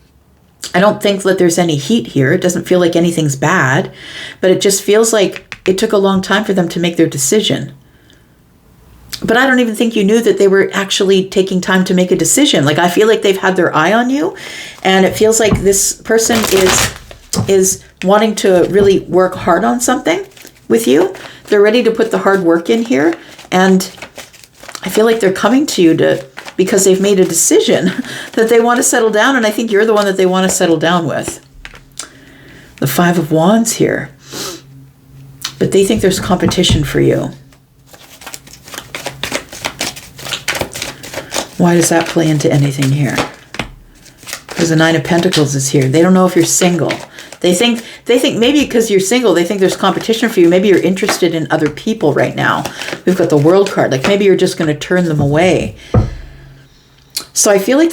I don't think that there's any heat here. It doesn't feel like anything's bad, but it just feels like it took a long time for them to make their decision. But I don't even think you knew that they were actually taking time to make a decision. Like I feel like they've had their eye on you and it feels like this person is wanting to really work hard on something with you. They're ready to put the hard work in here and I feel like they're coming to you because they've made a decision that they want to settle down and I think you're the one that they want to settle down with. The 5 of Wands here. But they think there's competition for you. Why does that play into anything here? Because the 9 of Pentacles is here. They don't know if you're single. They think maybe because you're single, they think there's competition for you. Maybe you're interested in other people right now. We've got the World card. Like maybe you're just going to turn them away. So I feel like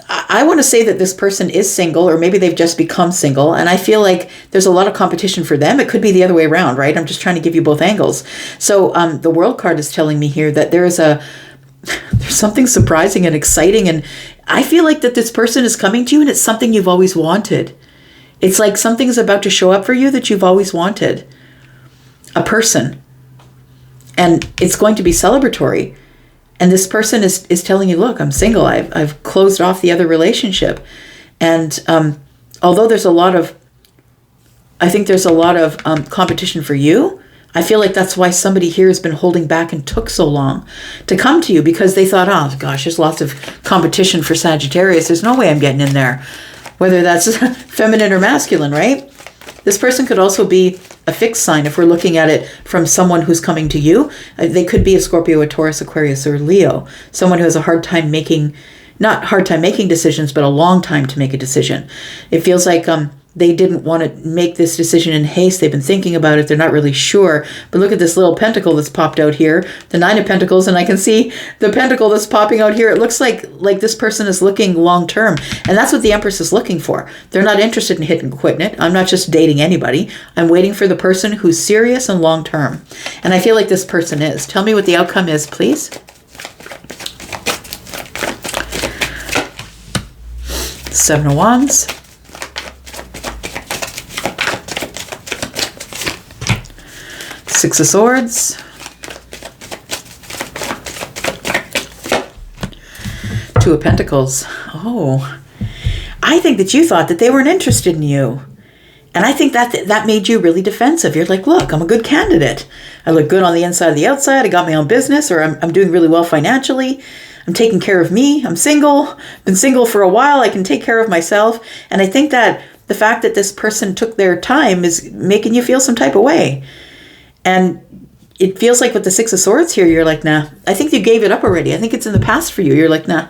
I want to say that this person is single or maybe they've just become single. And I feel like there's a lot of competition for them. It could be the other way around, right? I'm just trying to give you both angles. So the World card is telling me here that there's something surprising and exciting. And I feel like that this person is coming to you and it's something you've always wanted. It's like something's about to show up for you that you've always wanted. A person. And it's going to be celebratory. And this person is telling you, look, I'm single. I've closed off the other relationship. And although there's a lot of competition for you, I feel like that's why somebody here has been holding back and took so long to come to you because they thought, oh gosh, there's lots of competition for Sagittarius. There's no way I'm getting in there, whether that's feminine or masculine, right? This person could also be a fixed sign if we're looking at it from someone who's coming to you. They could be a Scorpio, a Taurus, Aquarius, or Leo. Someone who has a hard time making, not hard time making decisions, but a long time to make a decision. It feels like they didn't want to make this decision in haste. They've been thinking about it. They're not really sure. But look at this little pentacle that's popped out here, the 9 of Pentacles, and I can see the pentacle that's popping out here. It looks like this person is looking long term, and that's what the Empress is looking for. They're not interested in hitting quitting it. I'm not just dating anybody. I'm waiting for the person who's serious and long term, and I feel like this person is. Tell me what the outcome is, please. Seven of Wands. Six of Swords. Two of Pentacles. Oh, I think that you thought that they weren't interested in you. And I think that made you really defensive. You're like, look, I'm a good candidate. I look good on the inside and the outside. I got my own business, or I'm doing really well financially. I'm taking care of me. I'm single. Been single for a while. I can take care of myself. And I think that the fact that this person took their time is making you feel some type of way. And it feels like with the Six of Swords here, you're like, nah, I think you gave it up already. I think it's in the past for you. You're like, nah,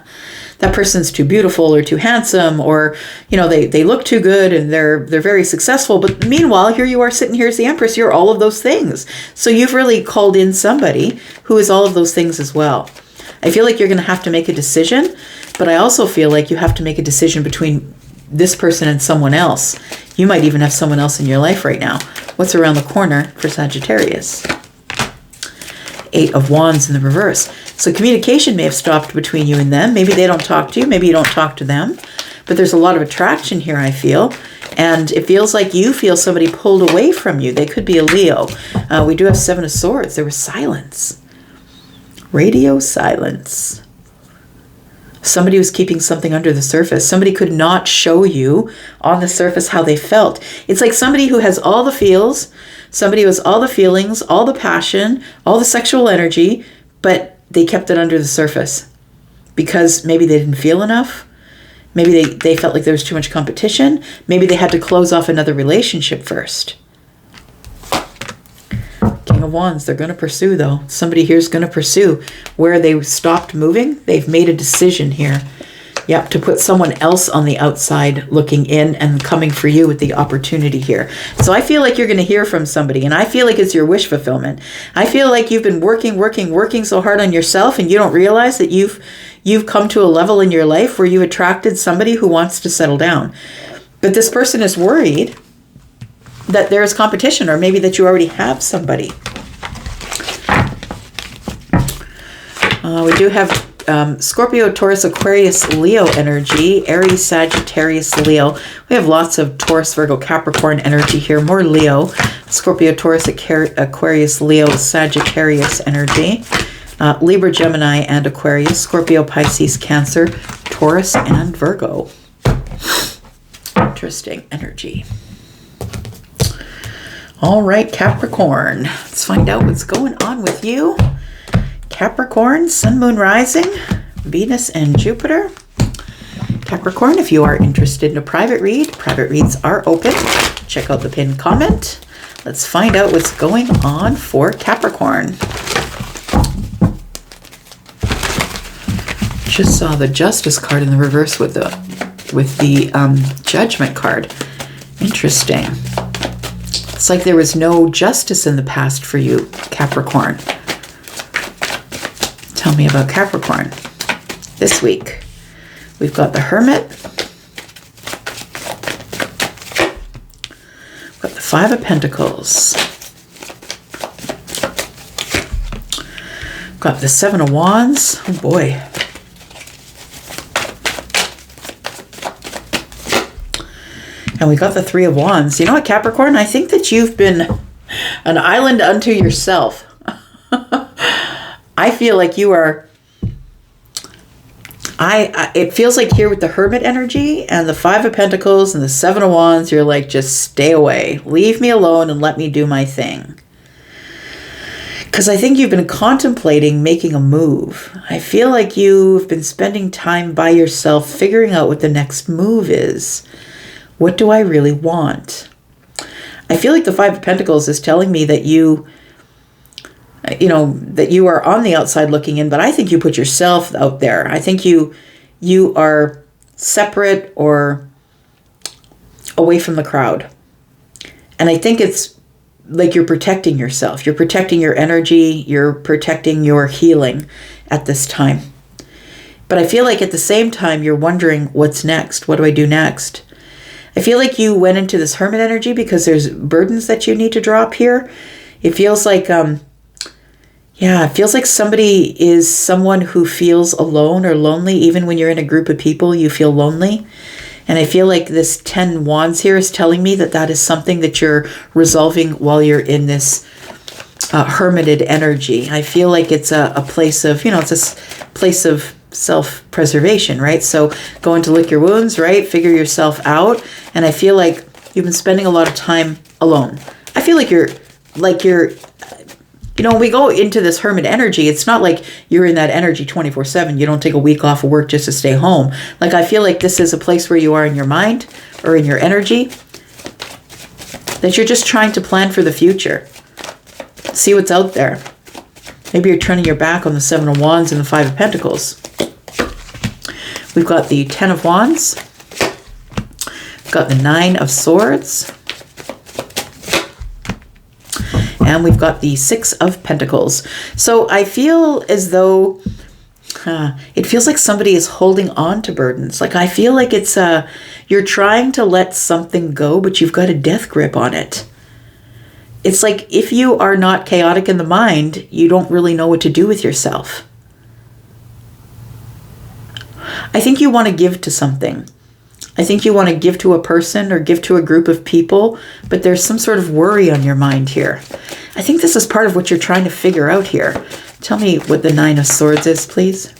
that person's too beautiful or too handsome, or, you know, they look too good and they're very successful. But meanwhile, here you are sitting here as the Empress. You're all of those things. So you've really called in somebody who is all of those things as well. I feel like you're going to have to make a decision, but I also feel like you have to make a decision between this person and someone else. You might even have someone else in your life right now. What's around the corner for Sagittarius? Eight of Wands in the reverse. So communication may have stopped between you and them. Maybe they don't talk to you. Maybe you don't talk to them. But there's a lot of attraction here, I feel. And it feels like you feel somebody pulled away from you. They could be a Leo. We do have Seven of Swords. There was silence. Radio silence. Somebody was keeping something under the surface. Somebody could not show you on the surface how they felt. It's like somebody who has all the feels, somebody who has all the feelings, all the passion, all the sexual energy, but they kept it under the surface because maybe they didn't feel enough. Maybe they felt like there was too much competition. Maybe they had to close off another relationship first. King of Wands, they're going to pursue though. Somebody here is going to pursue. Where they stopped moving, they've made a decision here. Yep, to put someone else on the outside looking in and coming for you with the opportunity here. So I feel like you're going to hear from somebody, and I feel like it's your wish fulfillment. I feel like you've been working so hard on yourself, and you don't realize that you've come to a level in your life where you attracted somebody who wants to settle down. But this person is worried that there is competition, or maybe that you already have somebody. We do have Scorpio, Taurus, Aquarius, Leo energy, Aries, Sagittarius, Leo. We have lots of Taurus, Virgo, Capricorn energy here, more Leo. Scorpio, Taurus, Aquarius, Leo, Sagittarius energy. Libra, Gemini, and Aquarius. Scorpio, Pisces, Cancer, Taurus, and Virgo. Interesting energy. All right, Capricorn. Let's find out what's going on with you. Capricorn, Sun, Moon, Rising, Venus, and Jupiter. Capricorn, if you are interested in a private read, private reads are open. Check out the pinned comment. Let's find out what's going on for Capricorn. Just saw the Justice card in the reverse with the Judgment card. Interesting. It's like there was no justice in the past for you, Capricorn. Tell me about Capricorn. This week, we've got the Hermit. We've got the Five of Pentacles. We've got the Seven of Wands. Oh boy. And we got the Three of Wands. You know what, Capricorn? I think that you've been an island unto yourself. I feel like you are... it feels like here with the Hermit energy and the Five of Pentacles and the Seven of Wands, you're like, just stay away. Leave me alone and let me do my thing. Because I think you've been contemplating making a move. I feel like you've been spending time by yourself figuring out what the next move is. What do I really want? I feel like the Five of Pentacles is telling me that that you are on the outside looking in, but I think you put yourself out there. I think you are separate or away from the crowd. And I think it's like you're protecting yourself. You're protecting your energy. You're protecting your healing at this time. But I feel like at the same time, you're wondering, what's next? What do I do next? I feel like you went into this hermit energy because there's burdens that you need to drop here. It feels like, it feels like somebody is someone who feels alone or lonely. Even when you're in a group of people, you feel lonely. And I feel like this 10 wands here is telling me that that is something that you're resolving while you're in this hermited energy. I feel like it's a place of, it's a place of self-preservation, right? So going to lick your wounds, right? Figure yourself out. And I feel like you've been spending a lot of time alone. I feel like you're, when we go into this hermit energy, it's not like you're in that energy 24/7. You don't take a week off of work just to stay home. Like, I feel like this is a place where you are in your mind or in your energy, that you're just trying to plan for the future. See what's out there. Maybe you're turning your back on the 7 of Wands and the 5 of Pentacles. We've got the 10 of Wands. We've got the 9 of Swords. And we've got the 6 of Pentacles. So I feel as though it feels like somebody is holding on to burdens. Like, I feel like it's you're trying to let something go, but you've got a death grip on it. It's like if you are not chaotic in the mind, you don't really know what to do with yourself. I think you want to give to something. I think you want to give to a person or give to a group of people, but there's some sort of worry on your mind here. I think this is part of what you're trying to figure out here. Tell me what the 9 of Swords is, please.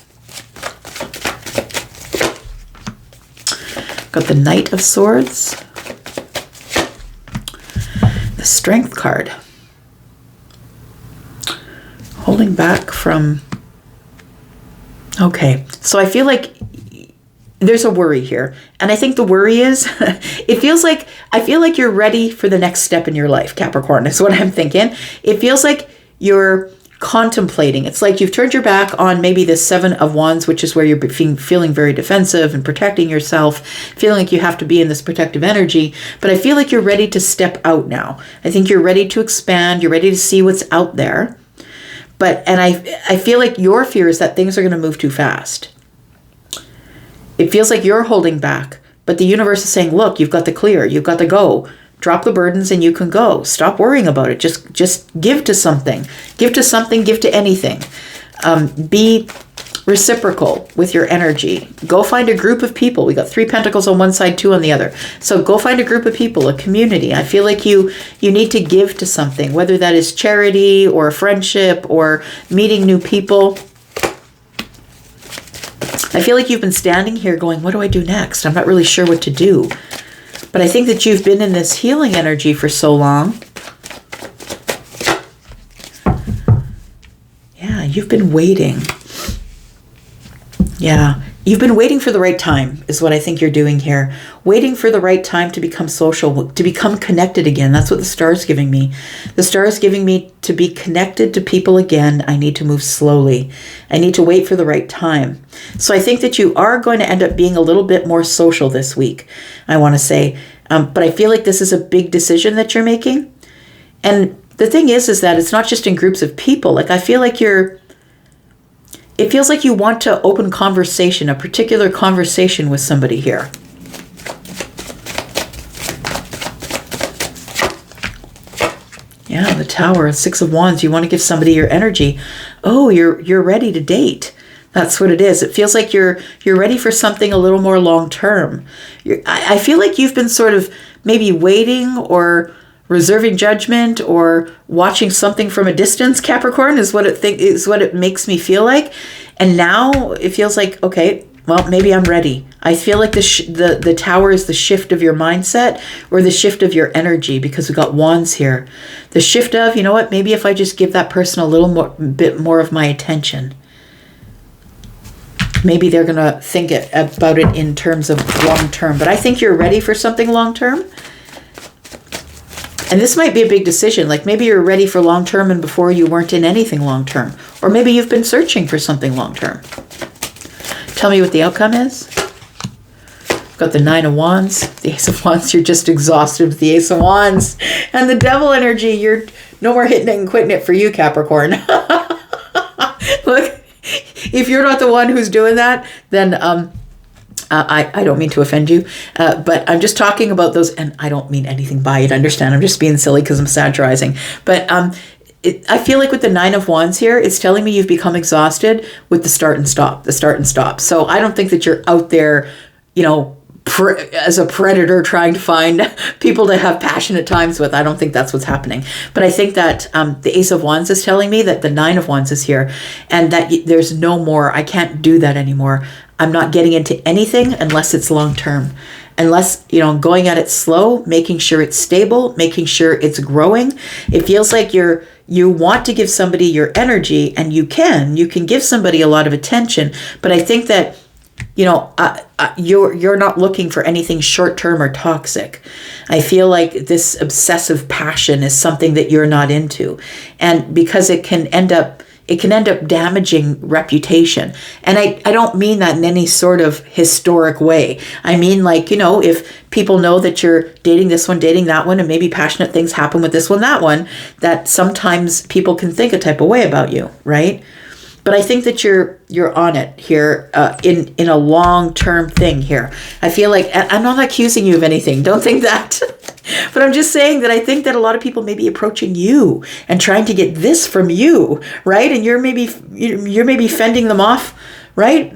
Got the Knight of Swords. The Strength card. Holding back from... Okay, so I feel like there's a worry here. And I think the worry is, I feel like you're ready for the next step in your life, Capricorn, is what I'm thinking. It feels like you're contemplating. It's like you've turned your back on maybe the 7 of Wands, which is where you're feeling very defensive and protecting yourself, feeling like you have to be in this protective energy. But I feel like you're ready to step out now. I think you're ready to expand. You're ready to see what's out there. And I feel like your fear is that things are going to move too fast. It feels like you're holding back, but the universe is saying, look, you've got the clear, you've got the go. Drop the burdens and you can go. Stop worrying about it. Just give to something. Give to something, give to anything. Be reciprocal with your energy. Go find a group of people. We got 3 pentacles on one side, 2 on the other. So go find a group of people, a community. I feel like you need to give to something, whether that is charity or friendship or meeting new people. I feel like you've been standing here going, what do I do next? I'm not really sure what to do. But I think that you've been in this healing energy for so long. Yeah, you've been waiting. Yeah, you've been waiting for the right time is what I think you're doing here. Waiting for the right time to become social, to become connected again. That's what the star is giving me. The star is giving me to be connected to people again. I need to move slowly. I need to wait for the right time. So I think that you are going to end up being a little bit more social this week, I want to say. But I feel like this is a big decision that you're making. And the thing is that it's not just in groups of people. Like, I feel like it feels like you want to open conversation, a particular conversation with somebody here. Yeah, the Tower, 6 of Wands. You want to give somebody your energy. Oh, you're ready to date. That's what it is. It feels like you're ready for something a little more long term. I feel like you've been sort of maybe waiting or reserving judgment or watching something from a distance, Capricorn, is what it makes me feel like. And now it feels like, okay, well, maybe I'm ready. I feel like the Tower is the shift of your mindset or the shift of your energy, because we've got Wands here. The shift of, you know what, maybe if I just give that person a bit more of my attention, maybe they're going to think about it in terms of long term. But I think you're ready for something long term. And this might be a big decision. Like, maybe you're ready for long term and before you weren't in anything long term. Or maybe you've been searching for something long term. Tell me what the outcome is. Got Got the Nine of Wands, the Ace of Wands. You're just exhausted with the Ace of Wands. And the Devil energy, you're no more hitting it and quitting it for you, Capricorn. Look, if you're not the one who's doing that, then I don't mean to offend you, but I'm just talking about those, and I don't mean anything by it, understand? I'm just being silly because I'm satirizing. But I feel like with the Nine of Wands here, it's telling me you've become exhausted with the start and stop. So I don't think that you're out there, as a predator trying to find people to have passionate times with. I don't think that's what's happening. But I think that the Ace of Wands is telling me that the Nine of Wands is here, and that there's no more, I can't do that anymore. I'm not getting into anything unless it's long term. Unless, going at it slow, making sure it's stable, making sure it's growing. It feels like you want to give somebody your energy, and you can give somebody a lot of attention. But I think that, you're not looking for anything short term or toxic. I feel like this obsessive passion is something that you're not into. And because it can end up damaging reputation. And I don't mean that in any sort of historic way. I mean, like, if people know that you're dating this one, dating that one, and maybe passionate things happen with this one, that one, that sometimes people can think a type of way about you, right? But I think that you're on it here in a long-term thing here. I feel like, I'm not accusing you of anything. Don't think that. But I'm just saying that I think that a lot of people may be approaching you and trying to get this from you, right? And you're maybe fending them off, right?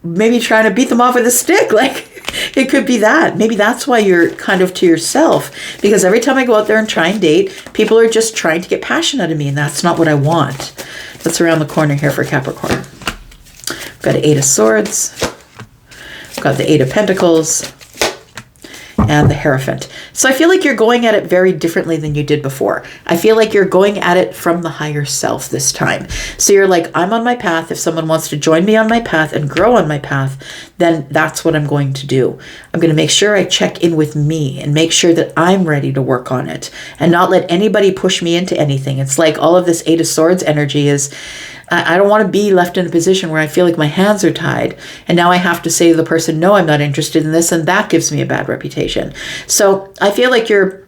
Maybe trying to beat them off with a stick. Like, it could be that. Maybe that's why you're kind of to yourself. Because every time I go out there and try and date, people are just trying to get passion out of me, and that's not what I want. That's around the corner here for Capricorn. We've got an Eight of Swords. We've got the Eight of Pentacles. And the Hierophant. So I feel like you're going at it very differently than you did before. I feel like you're going at it from the higher self this time. So you're like, I'm on my path. If someone wants to join me on my path and grow on my path, then that's what I'm going to do. I'm going to make sure I check in with me and make sure that I'm ready to work on it and not let anybody push me into anything. It's like all of this Eight of Swords energy is, I don't want to be left in a position where I feel like my hands are tied. And now I have to say to the person, no, I'm not interested in this. And that gives me a bad reputation. So I feel like you're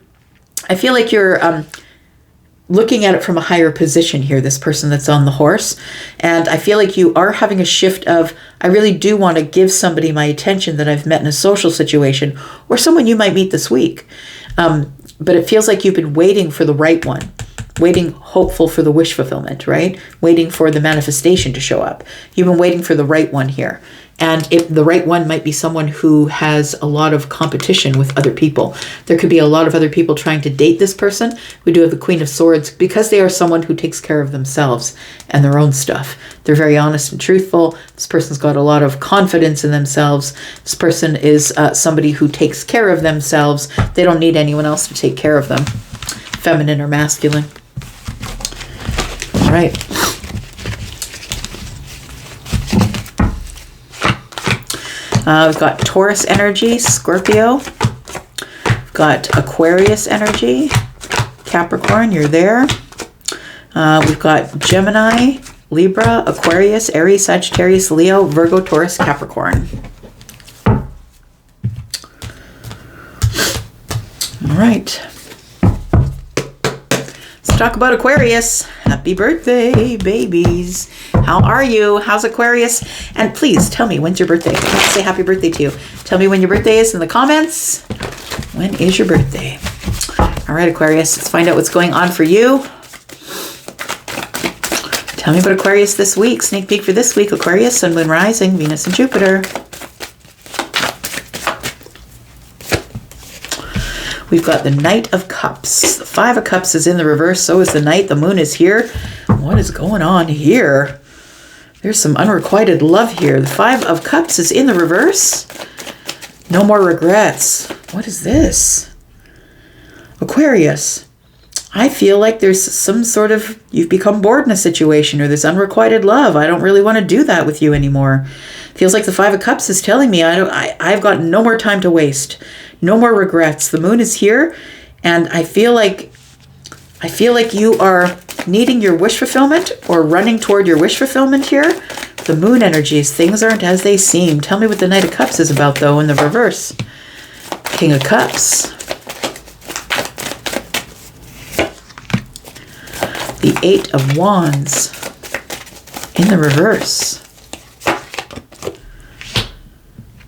looking at it from a higher position here, this person that's on the horse. And I feel like you are having a shift of, I really do want to give somebody my attention that I've met in a social situation or someone you might meet this week. But it feels like you've been waiting for the right one. Waiting, hopeful for the wish fulfillment, right? Waiting for the manifestation to show up. You've been waiting for the right one here. And the right one might be someone who has a lot of competition with other people. There could be a lot of other people trying to date this person. We do have the Queen of Swords because they are someone who takes care of themselves and their own stuff. They're very honest and truthful. This person's got a lot of confidence in themselves. This person is somebody who takes care of themselves. They don't need anyone else to take care of them. Feminine or masculine. All right. We've got Taurus energy, Scorpio. We've got Aquarius energy, Capricorn, you're there. We've got Gemini, Libra, Aquarius, Aries, Sagittarius, Leo, Virgo, Taurus, Capricorn. All right. Let's talk about Aquarius. Happy birthday, babies. How are you? How's Aquarius? And please tell me, when's your birthday? Let's say happy birthday to you. Tell me when your birthday is in the comments. When is your birthday? All right, Aquarius, let's find out what's going on for you. Tell me about Aquarius this week. Sneak peek for this week. Aquarius, Sun, Moon, Rising, Venus, and Jupiter. We've got the Knight of Cups. The Five of Cups is in the reverse. So is the Knight. The Moon is here. What is going on here? There's some unrequited love here. The Five of Cups is in the reverse. No more regrets. What is this? Aquarius. I feel like there's some sort of, you've become bored in a situation or there's unrequited love. I don't really want to do that with you anymore. Feels like the Five of Cups is telling me I've got no more time to waste. No more regrets. The Moon is here, and I feel like you are needing your wish fulfillment or running toward your wish fulfillment here. The the moon energies. Things aren't as they seem. Tell me what the Knight of Cups is about, though, in the reverse. King of Cups. The Eight of Wands in the reverse.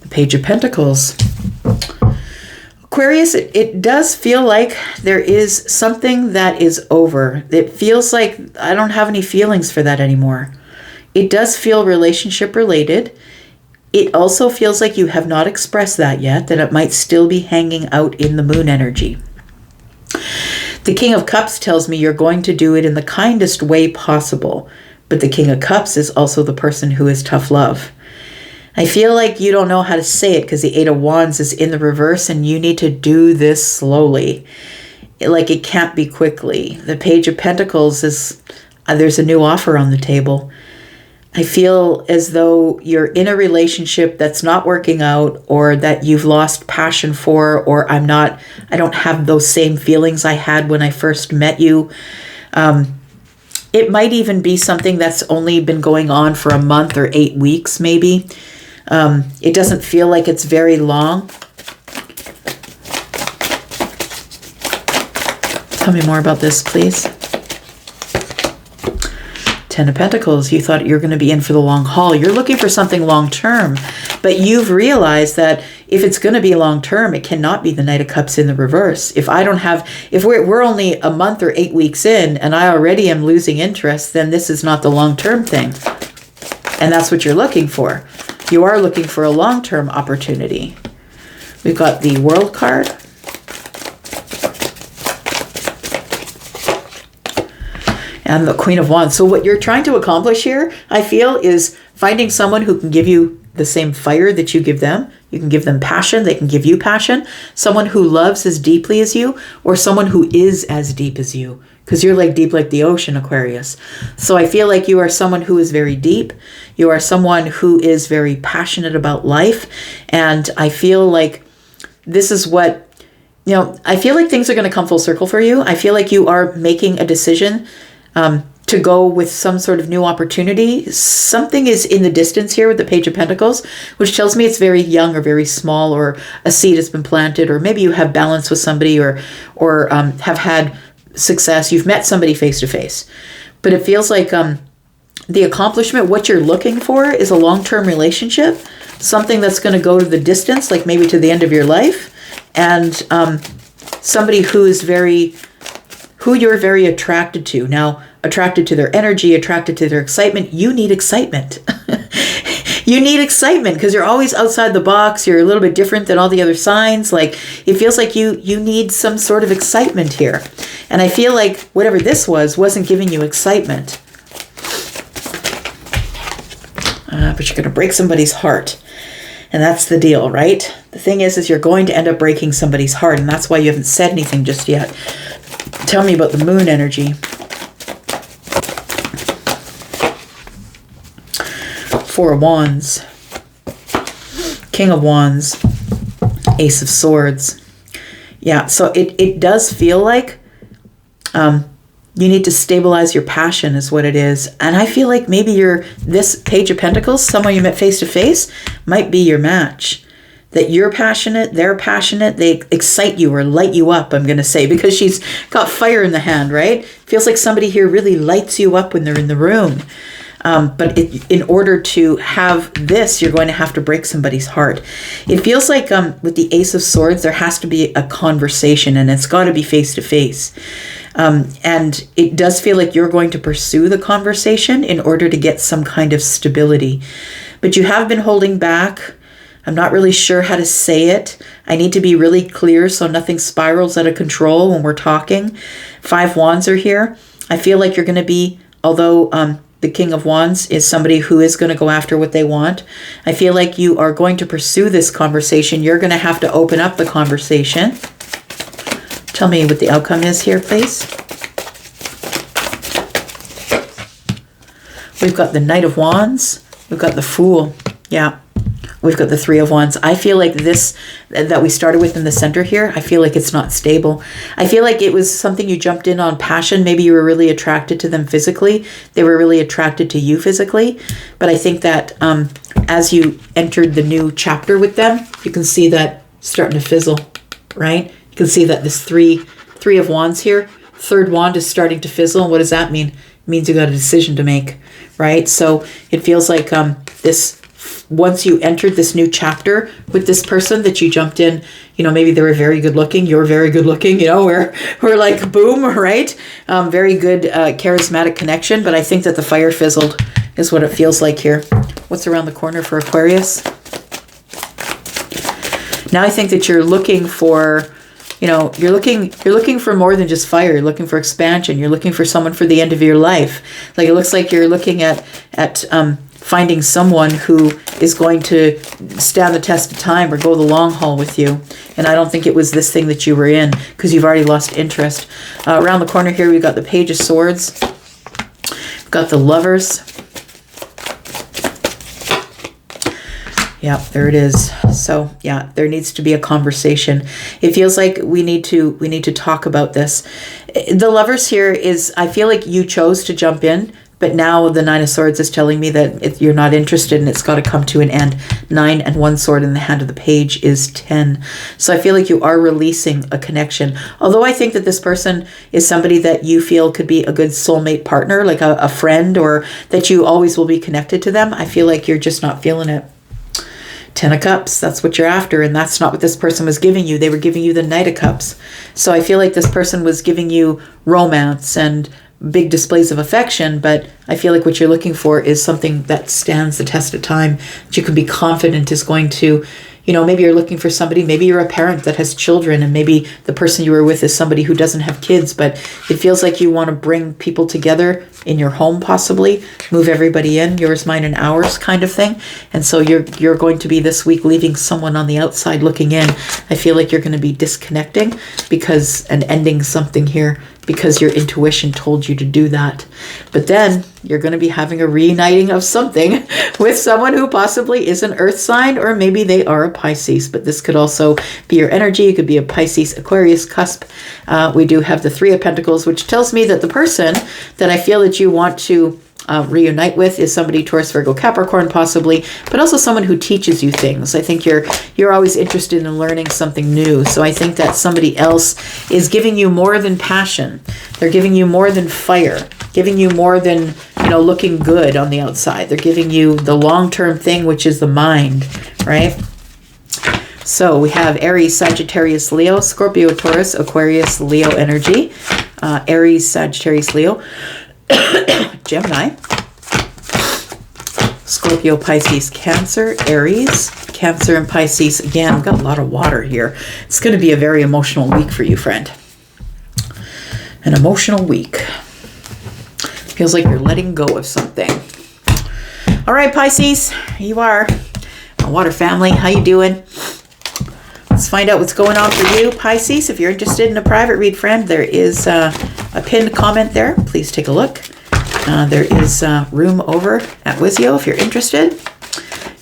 The Page of Pentacles. Aquarius, it does feel like there is something that is over. It feels like I don't have any feelings for that anymore. It does feel relationship related. It also feels like you have not expressed that yet, that it might still be hanging out in the moon energy. The King of Cups tells me you're going to do it in the kindest way possible. But the King of Cups is also the person who is tough love. I feel like you don't know how to say it because the Eight of Wands is in the reverse and you need to do this slowly. Like it can't be quickly. The Page of Pentacles is, there's a new offer on the table. I feel as though you're in a relationship that's not working out, or that you've lost passion for, or I don't have those same feelings I had when I first met you. It might even be something that's only been going on for a month or 8 weeks, maybe. It doesn't feel like it's very long. Tell me more about this, please. Ten of Pentacles. You thought you were going to be in for the long haul. You're looking for something long term, but you've realized that if it's going to be long term, it cannot be the Knight of Cups in the reverse. If we're only a month or 8 weeks in and I already am losing interest, then this is not the long term thing. And that's what you're looking for. You are looking for a long term opportunity. We've got the World card. And the Queen of Wands. So what you're trying to accomplish here, I feel, is finding someone who can give you the same fire that you give them. You can give them passion. They can give you passion. Someone who loves as deeply as you, or someone who is as deep as you. Because you're like deep like the ocean, Aquarius. So I feel like you are someone who is very deep. You are someone who is very passionate about life. And I feel like this is what, I feel like things are going to come full circle for you. I feel like you are making a decision to go with some sort of new opportunity. Something is in the distance here with the Page of Pentacles, which tells me it's very young or very small, or a seed has been planted, or maybe you have balance with somebody, or have had success. You've met somebody face to face. But it feels like the accomplishment, what you're looking for, is a long-term relationship, something that's going to go to the distance, like maybe to the end of your life, and somebody who you're very attracted to. Now, attracted to their energy, attracted to their excitement. You need excitement. You need excitement because you're always outside the box. You're a little bit different than all the other signs. Like, it feels like you need some sort of excitement here. And I feel like whatever this wasn't giving you excitement. But you're going to break somebody's heart. And that's the deal, right? The thing is you're going to end up breaking somebody's heart. And that's why you haven't said anything just yet. Tell me about the moon energy. Four of Wands. King of Wands. Ace of Swords. Yeah, so it does feel like you need to stabilize your passion is what it is. And I feel like maybe this Page of Pentacles, someone you met face to face, might be your match. That you're passionate, they're passionate, they excite you or light you up, I'm going to say, because she's got fire in the hand, right? Feels like somebody here really lights you up when they're in the room. But in order to have this, you're going to have to break somebody's heart. It feels like with the Ace of Swords, there has to be a conversation, and it's got to be face to face. And it does feel like you're going to pursue the conversation in order to get some kind of stability. But you have been holding back. I'm not really sure how to say it. I need to be really clear so nothing spirals out of control when we're talking. Five Wands are here. I feel like you're going to be, although the King of Wands is somebody who is going to go after what they want, I feel like you are going to pursue this conversation. You're going to have to open up the conversation. Tell me what the outcome is here, please. We've got the Knight of Wands. We've got the Fool. Yeah. We've got the Three of Wands. I feel like this that we started with in the center here, I feel like it's not stable. I feel like it was something you jumped in on passion. Maybe you were really attracted to them physically. They were really attracted to you physically. But I think that as you entered the new chapter with them, you can see that starting to fizzle, right? You can see that this three of Wands here, third wand is starting to fizzle. And what does that mean? It means you got a decision to make, right? So it feels like once you entered this new chapter with this person that you jumped in, you know, maybe they were very good looking, you're very good looking, you know, we're like boom, right? Very good charismatic connection, but I think that the fire fizzled is what it feels like here. What's around the corner for Aquarius? Now I think that you're looking for, you know, you're looking for more than just fire. You're looking for expansion. You're looking for someone for the end of your life. Like it looks like you're looking at finding someone who is going to stand the test of time or go the long haul with you. And I don't think it was this thing that you were in, because you've already lost interest. Around the corner here, we've got the Page of Swords. We've got the Lovers. Yeah, there it is. So yeah, there needs to be a conversation. It feels like we need to talk about this. The Lovers here is, I feel like you chose to jump in, but now the Nine of Swords is telling me that you're not interested and it's got to come to an end. 9 and 1 sword in the hand of the Page is 10. So I feel like you are releasing a connection. Although I think that this person is somebody that you feel could be a good soulmate partner, like a friend, or that you always will be connected to them. I feel like you're just not feeling it. 10 of Cups, that's what you're after, and that's not what this person was giving you. They were giving you the Knight of Cups. So I feel like this person was giving you romance and big displays of affection, but I feel like what you're looking for is something that stands the test of time, that you can be confident is going to, you know, maybe you're looking for somebody, maybe you're a parent that has children, and maybe the person you were with is somebody who doesn't have kids, but it feels like you want to bring people together in your home, possibly move everybody in, yours, mine, and ours kind of thing. And so you're going to be this week leaving someone on the outside looking in. I feel like you're going to be disconnecting and ending something here because your intuition told you to do that. But then you're going to be having a reuniting of something with someone who possibly is an earth sign, or maybe they are a Pisces, but this could also be your energy. It could be a Pisces Aquarius cusp. We do have the Three of Pentacles, which tells me that the person that I feel that you want to reunite with is somebody Taurus, Virgo, Capricorn possibly, but also someone who teaches you things. I think you're always interested in learning something new. So I think that somebody else is giving you more than passion. They're giving you more than fire, giving you more than, you know, looking good on the outside. They're giving you the long-term thing, which is the mind, right? So we have Aries, Sagittarius, Leo, Scorpio, Taurus, Aquarius, Leo energy, Aries, Sagittarius, Leo, Gemini, Scorpio, Pisces, Cancer, Aries, Cancer, and Pisces. Again, we've got a lot of water here. It's going to be a very emotional week for you, friend. An emotional week. Feels like you're letting go of something. All right, Pisces, here you are. My water family, how you doing? Let's find out what's going on for you, Pisces. If you're interested in a private read, friend, there is a pinned comment there. Please take a look. There is room over at Wizio if you're interested.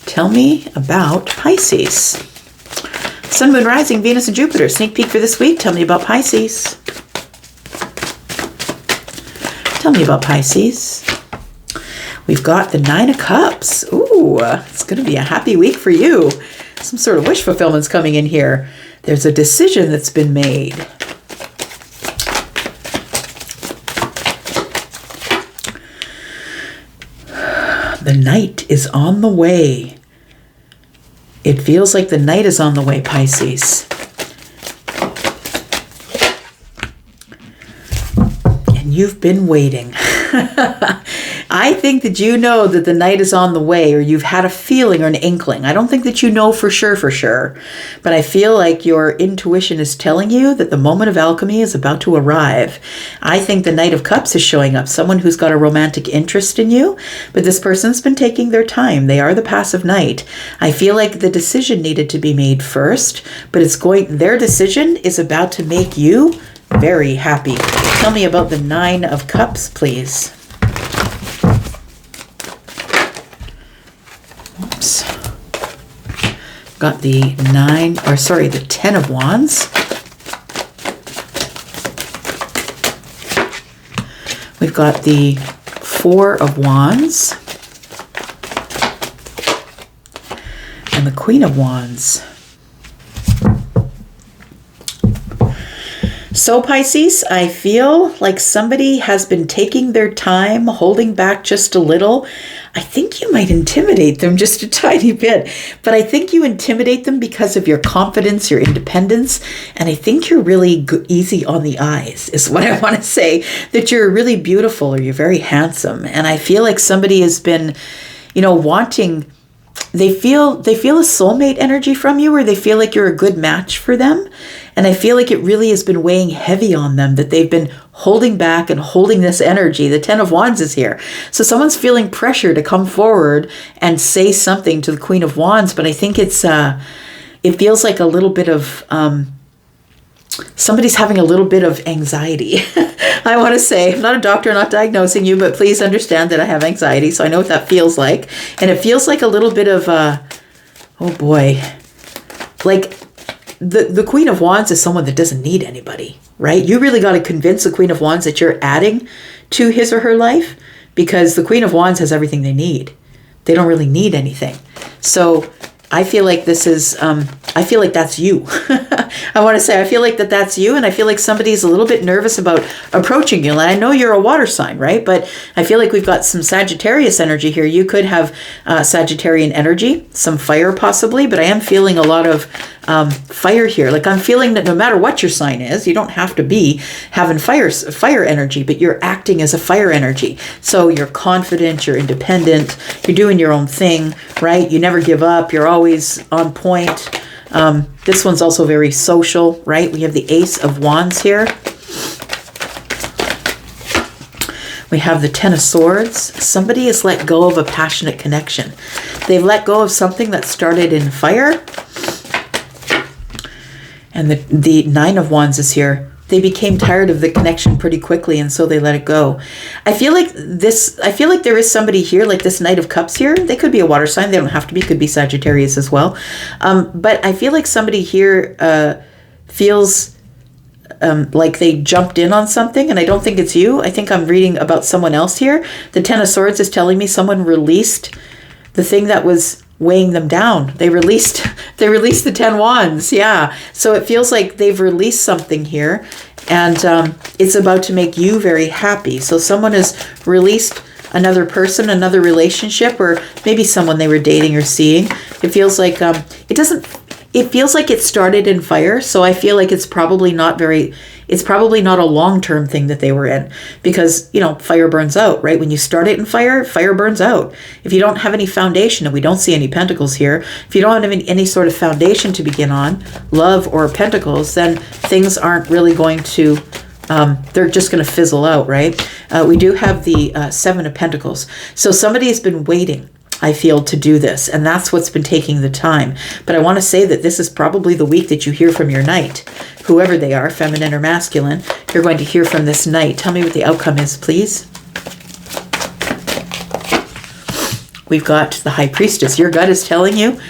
Tell me about Pisces. Sun, Moon, Rising, Venus, and Jupiter. Sneak peek for this week. Tell me about Pisces. Tell me about Pisces. We've got the Nine of Cups. Ooh, it's going to be a happy week for you. Some sort of wish fulfillment's coming in here. There's a decision that's been made. The Knight is on the way. It feels like the Knight is on the way, Pisces. And you've been waiting. I think that you know that the Knight is on the way, or you've had a feeling or an inkling. I don't think that you know for sure, but I feel like your intuition is telling you that the moment of alchemy is about to arrive. I think the Knight of Cups is showing up, someone who's got a romantic interest in you, but this person's been taking their time. They are the passive Knight. I feel like the decision needed to be made first, but their decision is about to make you very happy. Tell me about the Nine of Cups, please. Oops. Got the the 10 of Wands. We've got the 4 of Wands. And the Queen of Wands. So Pisces, I feel like somebody has been taking their time, holding back just a little. I think you might intimidate them just a tiny bit, but I think you intimidate them because of your confidence, your independence, and I think you're really easy on the eyes is what I want to say, that you're really beautiful or you're very handsome. And I feel like somebody has been, wanting, they feel a soulmate energy from you, or they feel like you're a good match for them. And I feel like it really has been weighing heavy on them, that they've been holding back and holding this energy. The 10 of Wands is here. So someone's feeling pressure to come forward and say something to the Queen of Wands. But I think it feels like a little bit of, somebody's having a little bit of anxiety. I want to say, I'm not a doctor, not diagnosing you, but please understand that I have anxiety. So I know what that feels like. And it feels like a little bit of, oh boy, like the Queen of Wands is someone that doesn't need anybody, right? You really got to convince the Queen of Wands that you're adding to his or her life, because the Queen of Wands has everything they need. They don't really need anything. So I feel like this is, I feel like that's you. I want to say, I feel like that's you. And I feel like somebody's a little bit nervous about approaching you. And I know you're a water sign, right? But I feel like we've got some Sagittarius energy here. You could have Sagittarian energy, some fire possibly, but I am feeling a lot of fire here. Like I'm feeling that no matter what your sign is, you don't have to be having fire energy, but you're acting as a fire energy. So you're confident, you're independent, you're doing your own thing, right? You never give up. You're always on point. This one's also very social, right? We have the Ace of Wands here. We have the 10 of Swords. Somebody has let go of a passionate connection. They've let go of something that started in fire. And the 9 of Wands is here. They became tired of the connection pretty quickly, and so they let it go. I feel like there is somebody here, like this Knight of Cups here. They could be a water sign. They don't have to be. Could be Sagittarius as well. But I feel like somebody here feels like they jumped in on something, and I don't think it's you. I think I'm reading about someone else here. The 10 of Swords is telling me someone released the thing that was weighing them down. They released the 10 Wands. Yeah. So it feels like they've released something here, and it's about to make you very happy. So someone has released another person, another relationship, or maybe someone they were dating or seeing. It feels like it feels like it started in fire. So I feel like it's probably not a long-term thing that they were in, because, fire burns out, right? When you start it in fire, fire burns out. If you don't have any foundation, and we don't see any pentacles here, if you don't have any sort of foundation to begin on, love or pentacles, then things aren't really going to, they're just going to fizzle out, right? We do have the 7 of Pentacles. So somebody has been waiting, I feel, to do this, and that's what's been taking the time. But I want to say that this is probably the week that you hear from your knight, whoever they are, feminine or masculine. You're going to hear from this knight. Tell me what the outcome is, please. We've got the High Priestess. Your gut is telling you.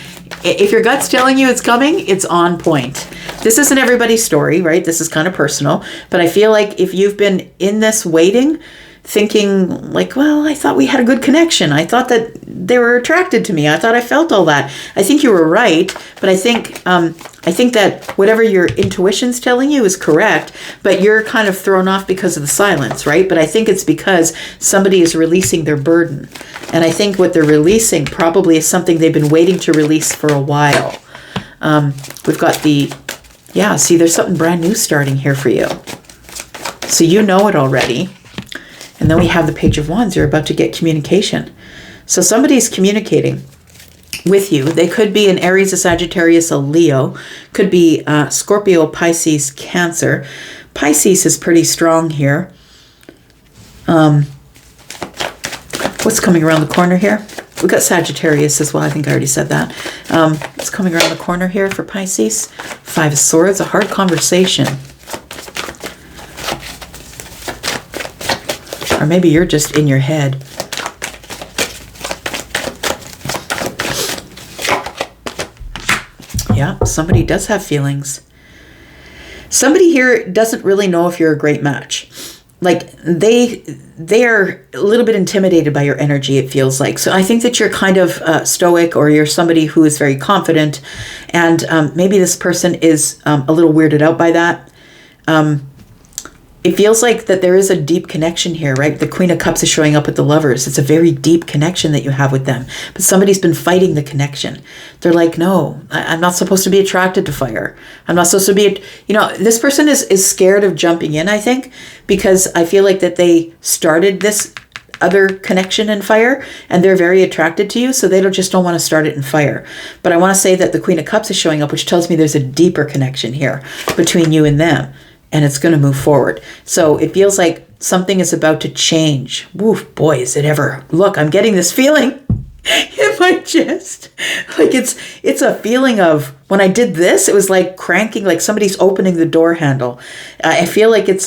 If your gut's telling you it's coming, it's on point. This isn't everybody's story, right? This is kind of personal. But I feel like if you've been in this waiting, thinking like, well, I thought we had a good connection. I thought that they were attracted to me. I thought I felt all that. I think you were right, but I think that whatever your intuition's telling you is correct, but you're kind of thrown off because of the silence, right? But I think it's because somebody is releasing their burden. And I think what they're releasing probably is something they've been waiting to release for a while. We've got see, there's something brand new starting here for you. So you know it already. And then we have the Page of Wands. You're about to get communication. So somebody's communicating with you. They could be an Aries, a Sagittarius, a Leo. Could be Scorpio, Pisces, Cancer. Pisces is pretty strong here. What's coming around the corner here? We've got Sagittarius as well. I think I already said that. What's coming around the corner here for Pisces? 5 of Swords, a hard conversation. Or maybe you're just in your head. Yeah, somebody does have feelings. Somebody here doesn't really know if you're a great match. Like they are a little bit intimidated by your energy, it feels like. So I think that you're kind of stoic, or you're somebody who is very confident. And maybe this person is a little weirded out by that. It feels like that there is a deep connection here, right? The Queen of Cups is showing up with the Lovers. It's a very deep connection that you have with them. But somebody's been fighting the connection. They're like, no, I'm not supposed to be attracted to fire. I'm not supposed to be, this person is scared of jumping in, I think, because I feel like that they started this other connection in fire and they're very attracted to you. So they just don't want to start it in fire. But I want to say that the Queen of Cups is showing up, which tells me there's a deeper connection here between you and them. And it's going to move forward. So it feels like something is about to change. Woof, boy, is it ever. Look, I'm getting this feeling in my chest. Like it's a feeling of, when I did this, it was like cranking, like somebody's opening the door handle. I feel like it's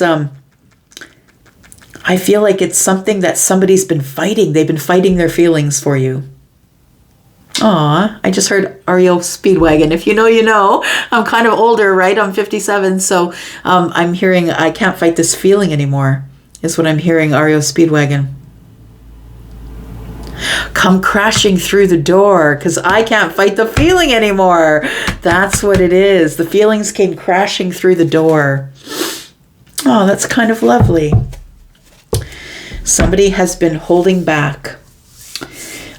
something that somebody's been fighting. They've been fighting their feelings for you. Aw, I just heard REO Speedwagon. If you know, you know. I'm kind of older, right? I'm 57, so I'm hearing I can't fight this feeling anymore, is what I'm hearing, REO Speedwagon. Come crashing through the door, because I can't fight the feeling anymore. That's what it is. The feelings came crashing through the door. Oh, that's kind of lovely. Somebody has been holding back.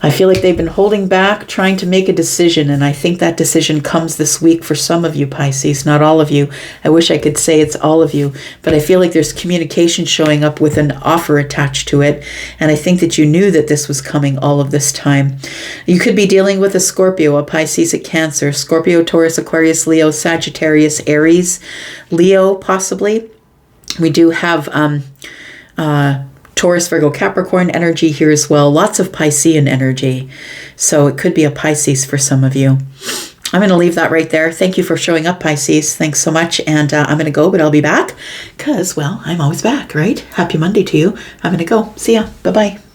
I feel like they've been holding back, trying to make a decision, and I think that decision comes this week for some of you, Pisces, not all of you. I wish I could say it's all of you, but I feel like there's communication showing up with an offer attached to it, and I think that you knew that this was coming all of this time. You could be dealing with a Scorpio, a Pisces, a Cancer, Scorpio, Taurus, Aquarius, Leo, Sagittarius, Aries, Leo, possibly. We do have Taurus, Virgo, Capricorn energy here as well. Lots of Piscean energy. So it could be a Pisces for some of you. I'm going to leave that right there. Thank you for showing up, Pisces. Thanks so much. And I'm going to go, but I'll be back because, well, I'm always back, right? Happy Monday to you. I'm going to go. See ya. Bye-bye.